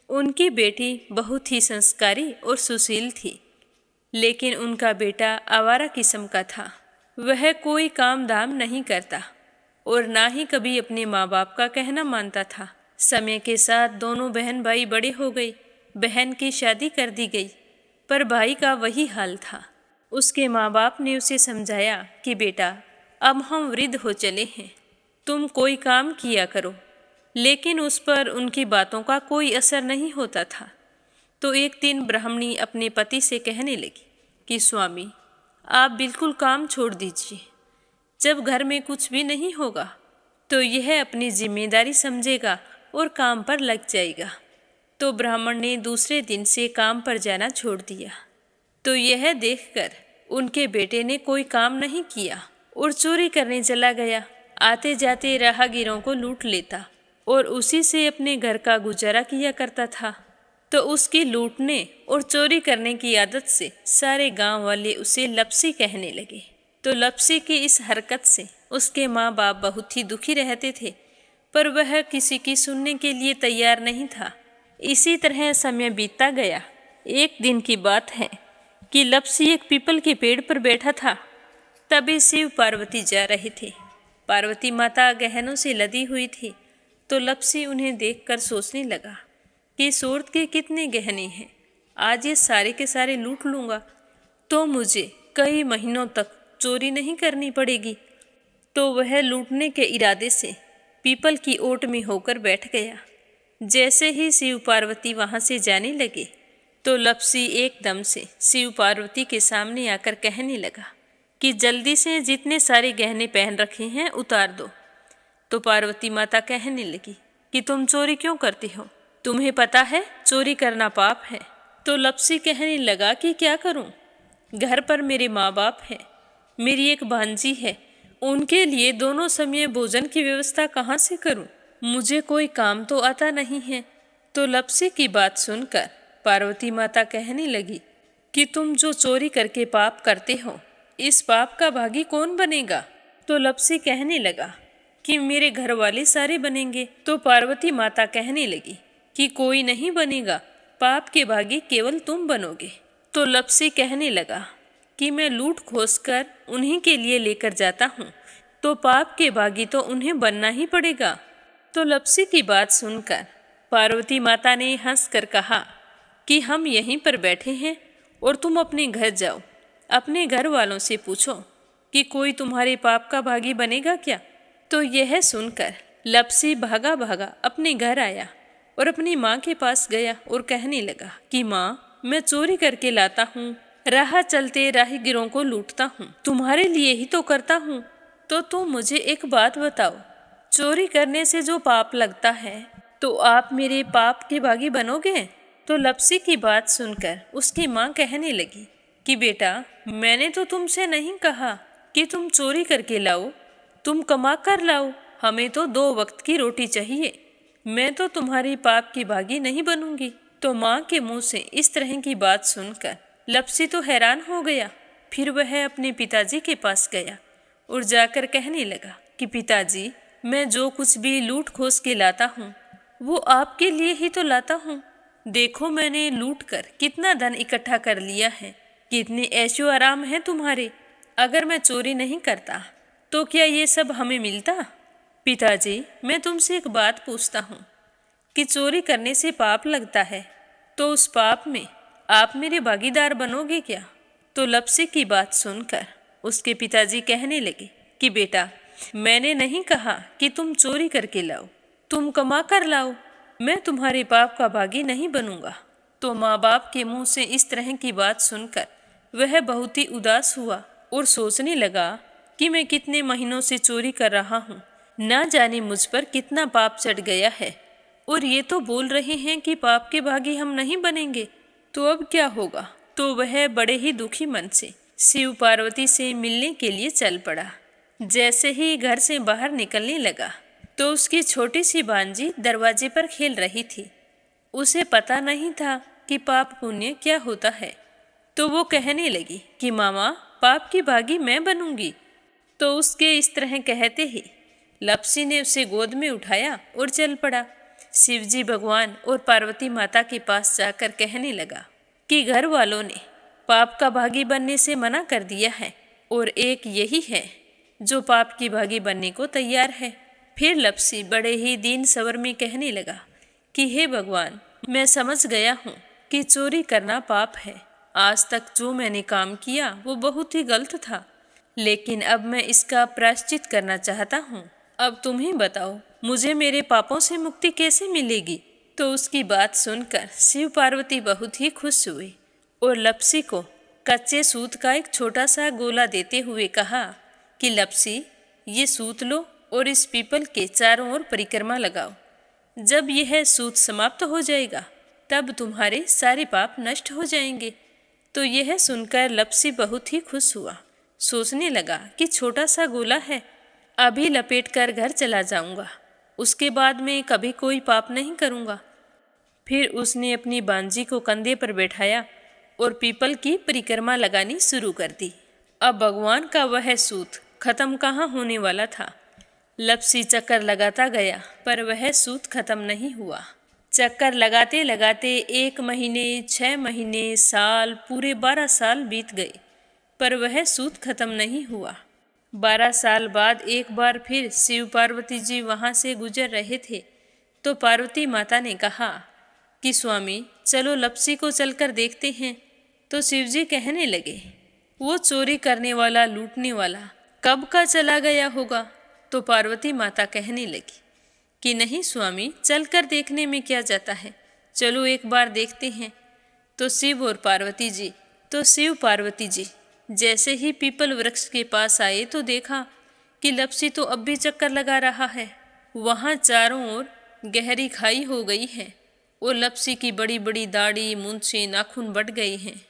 [SPEAKER 1] उनकी बेटी बहुत ही संस्कारी और सुशील थी, लेकिन उनका बेटा आवारा किस्म का था। वह कोई काम धाम नहीं करता और ना ही कभी अपने माँ बाप का कहना मानता था। समय के साथ दोनों बहन भाई बड़े हो गए। बहन की शादी कर दी गई, पर भाई का वही हाल था। उसके माँ बाप ने उसे समझाया कि बेटा, अब हम वृद्ध हो चले हैं, तुम कोई काम किया करो, लेकिन उस पर उनकी बातों का कोई असर नहीं होता था। तो एक दिन ब्राह्मणी अपने पति से कहने लगी कि स्वामी, आप बिल्कुल काम छोड़ दीजिए। जब घर में कुछ भी नहीं होगा तो यह अपनी जिम्मेदारी समझेगा और काम पर लग जाएगा। तो ब्राह्मण ने दूसरे दिन से काम पर जाना छोड़ दिया। तो यह देखकर उनके बेटे ने कोई काम नहीं किया और चोरी करने चला गया। आते जाते राहगीरों को लूट लेता और उसी से अपने घर का गुजारा किया करता था। तो उसकी लूटने और चोरी करने की आदत से सारे गांव वाले उसे लप्सी कहने लगे। तो लप्सी की इस हरकत से उसके माँ बाप बहुत ही दुखी रहते थे, पर वह किसी की सुनने के लिए तैयार नहीं था। इसी तरह समय बीतता गया। एक दिन की बात है कि लप्सी एक पीपल के पेड़ पर बैठा था। तभी शिव पार्वती जा रहे थे। पार्वती माता गहनों से लदी हुई थी। तो लप्सी उन्हें देखकर सोचने लगा कि सूरत के कितने गहने हैं, आज ये सारे के सारे लूट लूँगा तो मुझे कई महीनों तक चोरी नहीं करनी पड़ेगी। तो वह लूटने के इरादे से पीपल की ओट में होकर बैठ गया। जैसे ही शिव पार्वती वहाँ से जाने लगे तो लप्सी एकदम से शिव पार्वती के सामने आकर कहने लगा कि जल्दी से जितने सारे गहने पहन रखे हैं उतार दो। तो पार्वती माता कहने लगी कि तुम चोरी क्यों करती हो, तुम्हें पता है चोरी करना पाप है। तो लप्सी कहने लगा कि क्या करूं, घर पर मेरे माँ बाप हैं, मेरी एक भांजी है, उनके लिए दोनों समय भोजन की व्यवस्था कहाँ से करूं, मुझे कोई काम तो आता नहीं है। तो लप्सी की बात सुनकर पार्वती माता कहने लगी कि तुम जो चोरी करके पाप करते हो, इस पाप का भागी कौन बनेगा। तो लप्सी कहने लगा कि मेरे घर वाले सारे बनेंगे। तो पार्वती माता कहने लगी कि कोई नहीं बनेगा, पाप के भागी केवल तुम बनोगे। तो लप्सी कहने लगा कि मैं लूट खोस कर उन्हीं के लिए लेकर जाता हूँ, तो पाप के भागी तो उन्हें बनना ही पड़ेगा। तो लप्सी की बात सुनकर पार्वती माता ने हंसकर कहा कि हम यहीं पर बैठे हैं और तुम अपने घर जाओ, अपने घर वालों से पूछो कि कोई तुम्हारे पाप का भागी बनेगा क्या। तो यह सुनकर लप्सी भागा भागा अपने घर आया और अपनी माँ के पास गया और कहने लगा कि माँ, मैं चोरी करके लाता हूँ, राह चलते राहगीरों को लूटता हूँ, तुम्हारे लिए ही तो करता हूँ। तो तुम मुझे एक बात बताओ, चोरी करने से जो पाप लगता है तो आप मेरे पाप के भागी बनोगे। तो लप्सी की बात सुनकर उसकी माँ कहने लगी कि बेटा, मैंने तो तुमसे नहीं कहा कि तुम चोरी करके लाओ, तुम कमा कर लाओ, हमें तो 2 वक्त की रोटी चाहिए, मैं तो तुम्हारी पाप की भागी नहीं बनूंगी। तो माँ के मुंह से इस तरह की बात सुनकर लप्सी तो हैरान हो गया। फिर वह अपने पिताजी के पास गया और जाकर कहने लगा कि पिताजी, मैं जो कुछ भी लूट खोस के लाता हूँ वो आपके लिए ही तो लाता हूँ, देखो मैंने लूट कर कितना धन इकट्ठा कर लिया है, कितने ऐशो आराम है तुम्हारे। अगर मैं चोरी नहीं करता तो क्या ये सब हमें मिलता? पिताजी, मैं तुमसे एक बात पूछता हूँ कि चोरी करने से पाप लगता है, तो उस पाप में आप मेरे भागीदार बनोगे क्या? तो लप्सी की बात सुनकर उसके पिताजी कहने लगे कि बेटा, मैंने नहीं कहा कि तुम चोरी करके लाओ, तुम कमा कर लाओ, मैं तुम्हारे पाप का भागी नहीं बनूंगा। तो माँ बाप के मुंह से इस तरह की बात सुनकर वह बहुत ही उदास हुआ और सोचने लगा कि मैं कितने महीनों से चोरी कर रहा हूँ, ना जाने मुझ पर कितना पाप चढ़ गया है, और ये तो बोल रहे हैं कि पाप के भागी हम नहीं बनेंगे, तो अब क्या होगा? तो वह बड़े ही दुखी मन से शिव पार्वती से मिलने के लिए चल पड़ा। जैसे ही घर से बाहर निकलने लगा तो उसकी छोटी सी भांजी दरवाजे पर खेल रही थी। उसे पता नहीं था कि पाप पुण्य क्या होता है, तो वो कहने लगी कि मामा, पाप की भागी मैं बनूंगी। तो उसके इस तरह कहते ही लप्सी ने उसे गोद में उठाया और चल पड़ा। शिवजी भगवान और पार्वती माता के पास जाकर कहने लगा कि घर वालों ने पाप का भागी बनने से मना कर दिया है और एक यही है जो पाप की भागी बनने को तैयार है। फिर लप्सी बड़े ही दीन स्वर में कहने लगा कि हे भगवान, मैं समझ गया हूँ कि चोरी करना पाप है। आज तक जो मैंने काम किया वो बहुत ही गलत था, लेकिन अब मैं इसका प्रायश्चित करना चाहता हूँ। अब तुम ही बताओ, मुझे मेरे पापों से मुक्ति कैसे मिलेगी? तो उसकी बात सुनकर शिव पार्वती बहुत ही खुश हुए और लप्सी को कच्चे सूत का एक छोटा सा गोला देते हुए कहा कि लप्सी, ये सूत लो और इस पीपल के चारों ओर परिक्रमा लगाओ। जब यह सूत समाप्त हो जाएगा तब तुम्हारे सारे पाप नष्ट हो जाएंगे। तो यह सुनकर लप्सी बहुत ही खुश हुआ। सोचने लगा कि छोटा सा गोला है, अभी लपेट कर घर चला जाऊंगा, उसके बाद में कभी कोई पाप नहीं करूंगा। फिर उसने अपनी बांजी को कंधे पर बैठाया और पीपल की परिक्रमा लगानी शुरू कर दी। अब भगवान का वह सूत खत्म कहाँ होने वाला था। लप्सी चक्कर लगाता गया पर वह सूत खत्म नहीं हुआ। चक्कर लगाते लगाते 1 महीने, 6 महीने, साल, पूरे 12 साल बीत गए, पर वह सूत खत्म नहीं हुआ। 12 साल बाद एक बार फिर शिव पार्वती जी वहाँ से गुजर रहे थे, तो पार्वती माता ने कहा कि स्वामी, चलो लप्सी को चलकर देखते हैं। तो शिवजी कहने लगे, वो चोरी करने वाला, लूटने वाला कब का चला गया होगा? तो पार्वती माता कहने लगी कि नहीं स्वामी, चलकर देखने में क्या जाता है, चलो एक बार देखते हैं। तो शिव पार्वती जी जैसे ही पीपल वृक्ष के पास आए तो देखा कि लप्सी तो अब भी चक्कर लगा रहा है। वहाँ चारों ओर गहरी खाई हो गई है और लप्सी की बड़ी बड़ी दाढ़ी, मूंछें, नाखून बढ़ गए हैं।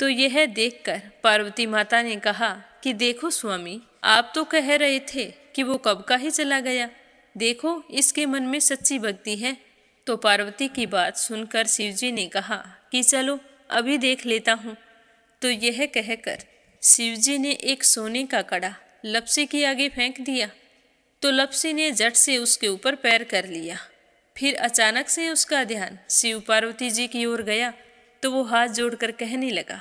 [SPEAKER 1] तो यह देखकर पार्वती माता ने कहा कि देखो स्वामी, आप तो कह रहे थे कि वो कब का ही चला गया, देखो इसके मन में सच्ची भक्ति है। तो पार्वती की बात सुनकर शिवजी ने कहा कि चलो अभी देख लेता हूँ। तो यह कहकर शिवजी ने एक सोने का कड़ा लप्सी के आगे फेंक दिया। तो लप्सी ने झट से उसके ऊपर पैर कर लिया। फिर अचानक से उसका ध्यान शिव पार्वती जी की ओर गया, तो वो हाथ जोड़कर कहने लगा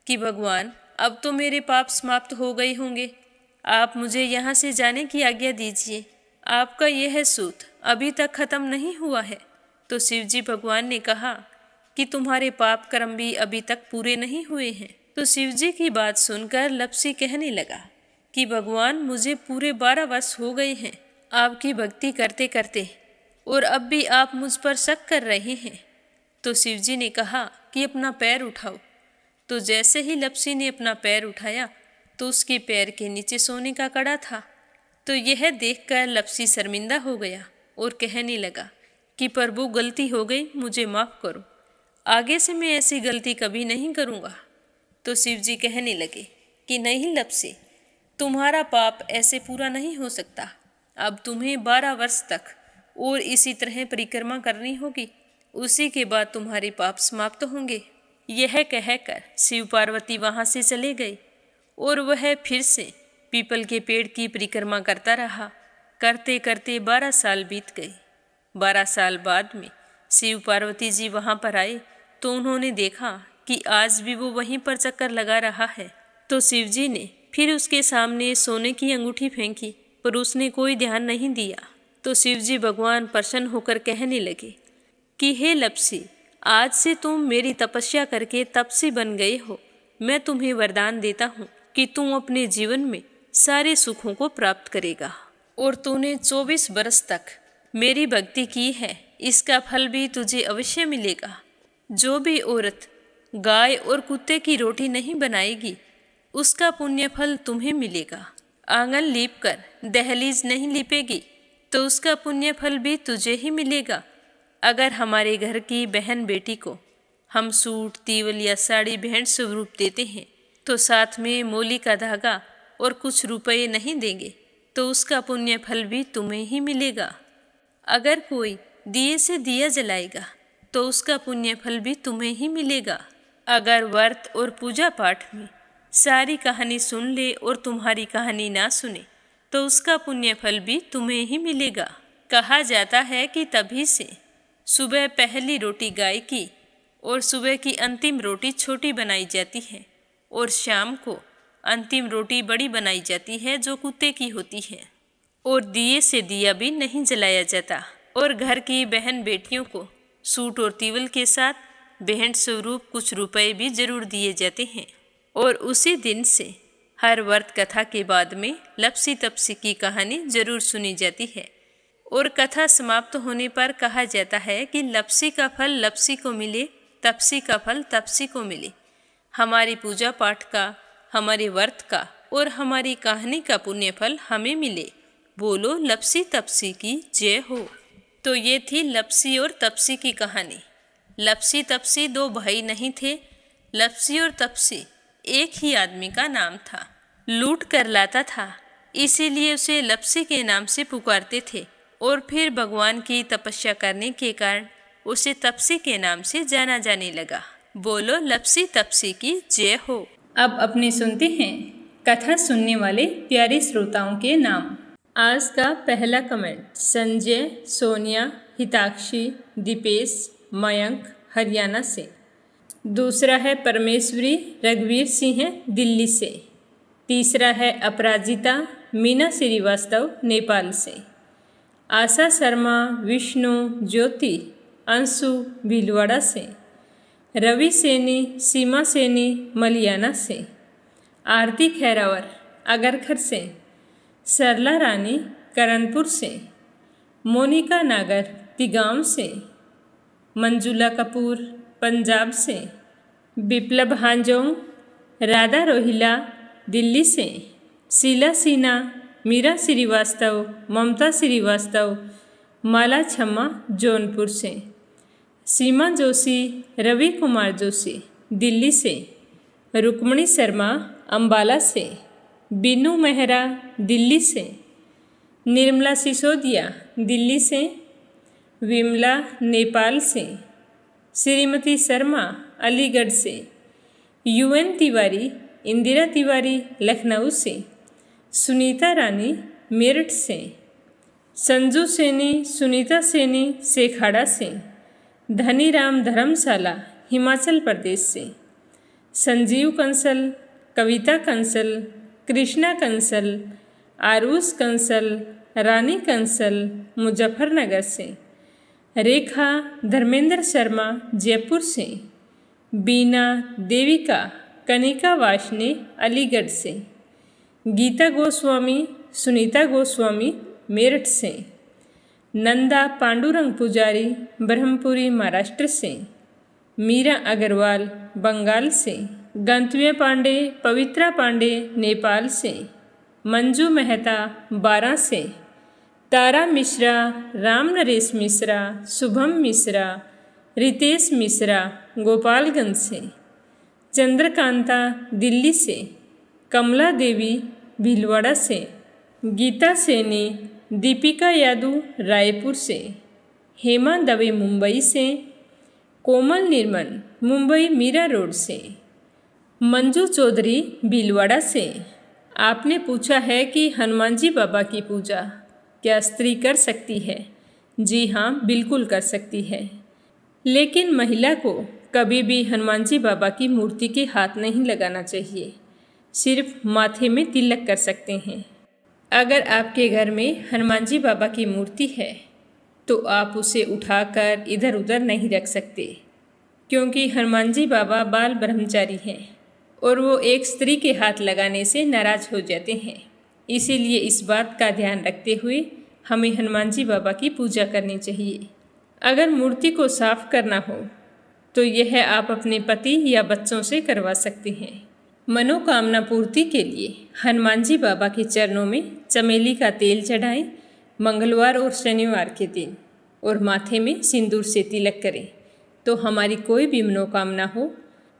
[SPEAKER 1] कि भगवान, अब तो मेरे पाप समाप्त हो गए होंगे, आप मुझे यहाँ से जाने की आज्ञा दीजिए। आपका यह सूत अभी तक खत्म नहीं हुआ है। तो शिवजी भगवान ने कहा कि तुम्हारे पाप कर्म भी अभी तक पूरे नहीं हुए हैं। तो शिवजी की बात सुनकर लप्सी कहने लगा कि भगवान, मुझे पूरे 12 वर्ष हो गए हैं आपकी भक्ति करते करते, और अब भी आप मुझ पर शक कर रहे हैं। तो शिवजी ने कहा कि अपना पैर उठाओ। तो जैसे ही लप्सी ने अपना पैर उठाया तो उसके पैर के नीचे सोने का कड़ा था। तो यह देखकर लप्सी शर्मिंदा हो गया और कहने लगा कि प्रभु, गलती हो गई, मुझे माफ़ करो, आगे से मैं ऐसी गलती कभी नहीं करूँगा। तो शिवजी कहने लगे कि नहीं लप्सी, तुम्हारा पाप ऐसे पूरा नहीं हो सकता। अब तुम्हें 12 वर्ष तक और इसी तरह परिक्रमा करनी होगी, उसी के बाद तुम्हारे पाप समाप्त होंगे। यह कहकर शिव पार्वती वहाँ से चले गए और वह फिर से पीपल के पेड़ की परिक्रमा करता रहा। करते करते 12 साल बीत गए। 12 साल बाद में शिव पार्वती जी वहाँ पर आए तो उन्होंने देखा कि आज भी वो वहीं पर चक्कर लगा रहा है। तो शिव जी ने फिर उसके सामने सोने की अंगूठी फेंकी, पर उसने कोई ध्यान नहीं दिया। तो शिव जी भगवान प्रसन्न होकर कहने लगे कि हे लपसी, आज से तुम मेरी तपस्या करके तपसी बन गए हो। मैं तुम्हें वरदान देता हूँ कि तुम अपने जीवन में सारे सुखों को प्राप्त करेगा। और तूने 24 बरस तक मेरी भक्ति की है, इसका फल भी तुझे अवश्य मिलेगा। जो भी औरत गाय और कुत्ते की रोटी नहीं बनाएगी, उसका पुण्य फल तुम्हें मिलेगा। आंगन लीप कर दहलीज नहीं लीपेगी, तो उसका पुण्य फल भी तुझे ही मिलेगा। अगर हमारे घर की बहन बेटी को हम सूट, तीवल या साड़ी भेंट स्वरूप देते हैं, तो साथ में मोली का धागा और कुछ रुपए नहीं देंगे, तो उसका पुण्य फल भी तुम्हें ही मिलेगा। अगर कोई दिए से दिया जलाएगा, तो उसका पुण्य फल भी तुम्हें ही मिलेगा। अगर व्रत और पूजा पाठ में सारी कहानी सुन ले और तुम्हारी कहानी ना सुने, तो उसका पुण्य फल भी तुम्हें ही मिलेगा। कहा जाता है कि तभी से सुबह पहली रोटी गाय की और सुबह की अंतिम रोटी छोटी बनाई जाती है, और शाम को अंतिम रोटी बड़ी बनाई जाती है जो कुत्ते की होती है। और दिए से दिया भी नहीं जलाया जाता। और घर की बहन बेटियों को सूट और तीवल के साथ भेंट स्वरूप कुछ रुपए भी जरूर दिए जाते हैं। और उसी दिन से हर व्रत कथा के बाद में लपसी तपसी की कहानी जरूर सुनी जाती है। और कथा समाप्त होने पर कहा जाता है कि लपसी का फल लपसी को मिले, तपसी का फल तपसी को मिले। हमारी पूजा पाठ का, हमारे व्रत का और हमारी कहानी का पुण्य फल हमें मिले। बोलो लपसी तपसी की जय हो। तो ये थी लपसी और तपसी की कहानी। लपसी तपसी दो भाई नहीं थे। लपसी और तपसी एक ही आदमी का नाम था। लूट कर लाता था, इसीलिए उसे लपसी के नाम से पुकारते थे। और फिर भगवान की तपस्या करने के कारण उसे तपसी के नाम से जाना जाने लगा। बोलो लपसी तपसी की जय हो। अब अपने सुनते हैं कथा सुनने वाले प्यारे श्रोताओं के नाम। आज का पहला कमेंट संजय, सोनिया, हिताक्षी, दीपेश, मयंक हरियाणा से। दूसरा है परमेश्वरी रघुवीर सिंह दिल्ली से। तीसरा है अपराजिता मीना श्रीवास्तव नेपाल से। आशा शर्मा, विष्णु, ज्योति, अंशु भीलवाड़ा से। रवि सैनी, सीमा सैनी मलियाना से। आरती खैरावर अगरखर से। सरला रानी करनपुर से। मोनिका नागर तिगांव से। मंजुला कपूर पंजाब से। बिप्लब हांजोंग, राधा रोहिला दिल्ली से। शीला सिन्हा, मीरा श्रीवास्तव, ममता श्रीवास्तव, माला छम्मा जौनपुर से। सीमा जोशी, रवि कुमार जोशी दिल्ली से। रुक्मणी शर्मा अंबाला से। बीनू मेहरा दिल्ली से। निर्मला सिसोदिया दिल्ली से। विमला नेपाल से। श्रीमती शर्मा अलीगढ़ से। यूएन तिवारी, इंदिरा तिवारी लखनऊ से। सुनीता रानी मेरठ से। संजू सैनी, सुनीता सैनी सेखाड़ा से। धनीराम धर्मशाला हिमाचल प्रदेश से। संजीव कंसल, कविता कंसल, कृष्णा कंसल, आरुष कंसल, रानी कंसल मुजफ्फरनगर से। रेखा धर्मेंद्र शर्मा जयपुर से। बीना देविका कनिका वाशने अलीगढ़ से। गीता गोस्वामी, सुनीता गोस्वामी मेरठ से। नंदा पांडुरंग पुजारी ब्रह्मपुरी महाराष्ट्र से। मीरा अग्रवाल बंगाल से। गंतव्य पांडे, पवित्रा पांडे नेपाल से। मंजू मेहता बारां से। तारा मिश्रा, राम नरेश मिश्रा, शुभम मिश्रा, रितेश मिश्रा गोपालगंज से। चंद्रकांता दिल्ली से। कमला देवी भीलवाड़ा से। गीता सैनी, दीपिका यादव रायपुर से। हेमा दवे मुंबई से। कोमल निर्मल मुंबई मीरा रोड से। मंजू चौधरी भीलवाड़ा से। आपने पूछा है कि हनुमान जी बाबा की पूजा क्या स्त्री कर सकती है? जी हाँ, बिल्कुल कर सकती है। लेकिन महिला को कभी भी हनुमान जी बाबा की मूर्ति के हाथ नहीं लगाना चाहिए, सिर्फ माथे में तिलक कर सकते हैं। अगर आपके घर में हनुमान जी बाबा की मूर्ति है तो आप उसे उठाकर इधर उधर नहीं रख सकते, क्योंकि हनुमान जी बाबा बाल ब्रह्मचारी हैं और वो एक स्त्री के हाथ लगाने से नाराज हो जाते हैं। इसीलिए इस बात का ध्यान रखते हुए हमें हनुमान जी बाबा की पूजा करनी चाहिए। अगर मूर्ति को साफ करना हो तो यह आप अपने पति या बच्चों से करवा सकते हैं। मनोकामना पूर्ति के लिए हनुमान जी बाबा के चरणों में चमेली का तेल चढ़ाएं मंगलवार और शनिवार के दिन, और माथे में सिंदूर से तिलक करें तो हमारी कोई भी मनोकामना हो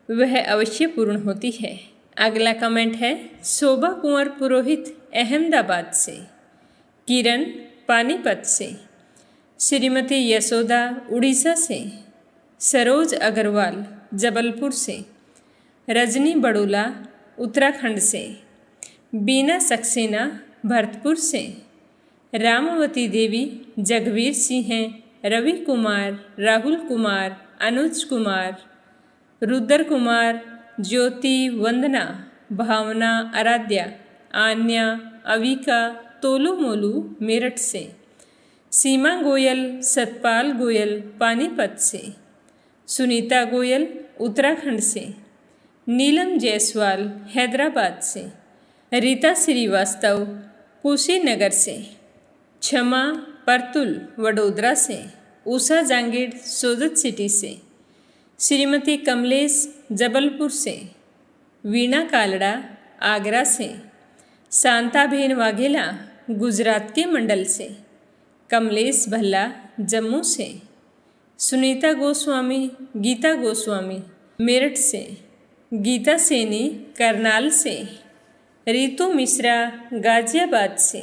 [SPEAKER 1] वह अवश्य पूर्ण होती है। अगला कमेंट है शोभा कुंवर पुरोहित अहमदाबाद से, किरण पानीपत से, श्रीमती यशोदा उड़ीसा से, सरोज अग्रवाल जबलपुर से, रजनी बड़ोला उत्तराखंड से, बीना सक्सेना भरतपुर से, रामवती देवी जगवीर सिंह, रवि कुमार, राहुल कुमार, अनुज कुमार, रुद्र कुमार, ज्योति, वंदना, भावना, आराध्या, आन्या, अविका, तोलू मोलू मेरठ से, सीमा गोयल, सतपाल गोयल पानीपत से, सुनीता गोयल उत्तराखंड से, नीलम जायसवाल हैदराबाद से, रीता श्रीवास्तव कुशीनगर से, क्षमा परतुल वडोदरा से, उषा जांगीड़ सोजत सिटी से, श्रीमती कमलेश जबलपुर से, वीणा कालड़ा आगरा से, शांताबेन वाघेला गुजरात के मंडल से, कमलेश भल्ला जम्मू से, सुनीता गोस्वामी गीता गोस्वामी मेरठ से, गीता सैनी करनाल से, रितु मिश्रा गाजियाबाद से,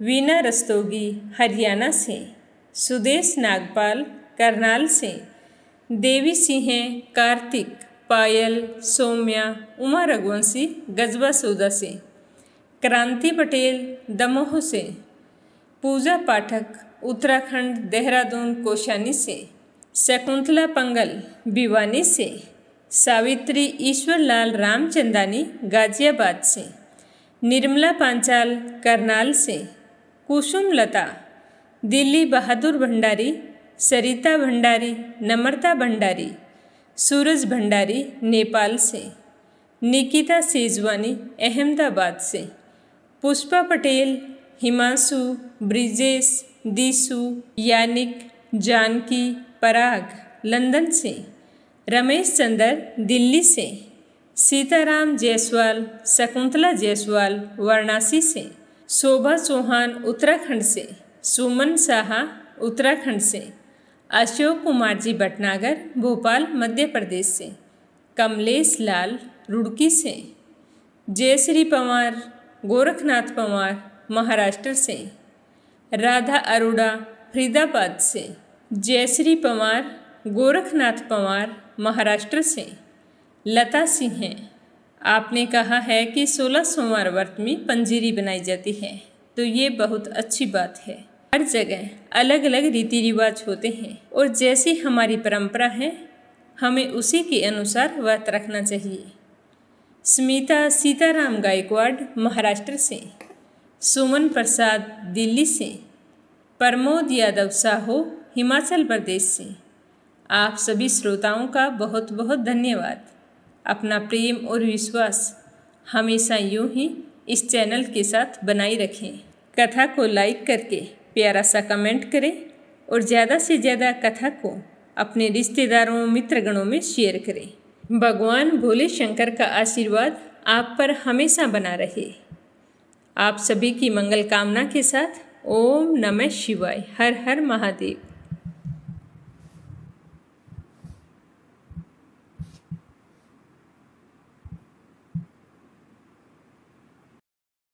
[SPEAKER 1] वीना रस्तोगी हरियाणा से, सुदेश नागपाल करनाल से, देवी सिंह कार्तिक, पायल, सौम्या, उमा रघुवंशी गजबा सौदा से, क्रांति पटेल दमोह से, पूजा पाठक उत्तराखंड देहरादून कोशानी से, शकुंतला पंगल भिवानी से, सावित्री ईश्वरलाल रामचंदानी गाजियाबाद से, निर्मला पांचाल करनाल से, कुसुम लता दिल्ली बहादुर भंडारी, सरिता भंडारी, नम्रता भंडारी, सूरज भंडारी नेपाल से, निकिता सेजवानी अहमदाबाद से, पुष्पा पटेल, हिमांशु, ब्रिजेश, दिशु, यानिक, जानकी, पराग लंदन से, रमेश चंद्र दिल्ली से, सीताराम जायसवाल, शकुंतला जायसवाल वाराणसी से, शोभा चौहान उत्तराखंड से, सुमन साहा उत्तराखंड से, अशोक कुमार जी भटनागर भोपाल मध्य प्रदेश से, कमलेश लाल रुड़की से, जयश्री पवार गोरखनाथ पवार महाराष्ट्र से, राधा अरोड़ा फरीदाबाद से, जयश्री पवार गोरखनाथ पवार महाराष्ट्र से, लता सिंह, आपने कहा है कि 16 सोमवार व्रत में पंजीरी बनाई जाती है, तो ये बहुत अच्छी बात है। हर जगह अलग अलग रीति रिवाज होते हैं और जैसी हमारी परंपरा है हमें उसी के अनुसार व्रत रखना चाहिए। स्मिता सीताराम गायकवाड़ महाराष्ट्र से, सुमन प्रसाद दिल्ली से, प्रमोद यादव साहो हिमाचल प्रदेश से, आप सभी श्रोताओं का बहुत बहुत धन्यवाद। अपना प्रेम और विश्वास हमेशा यूं ही इस चैनल के साथ बनाए रखें। कथा को लाइक करके प्यारा सा कमेंट करें और ज़्यादा से ज़्यादा कथा को अपने रिश्तेदारों मित्रगणों में शेयर करें। भगवान भोले शंकर का आशीर्वाद आप पर हमेशा बना रहे। आप सभी की मंगल कामना के साथ ओम नमः शिवाय। हर हर महादेव।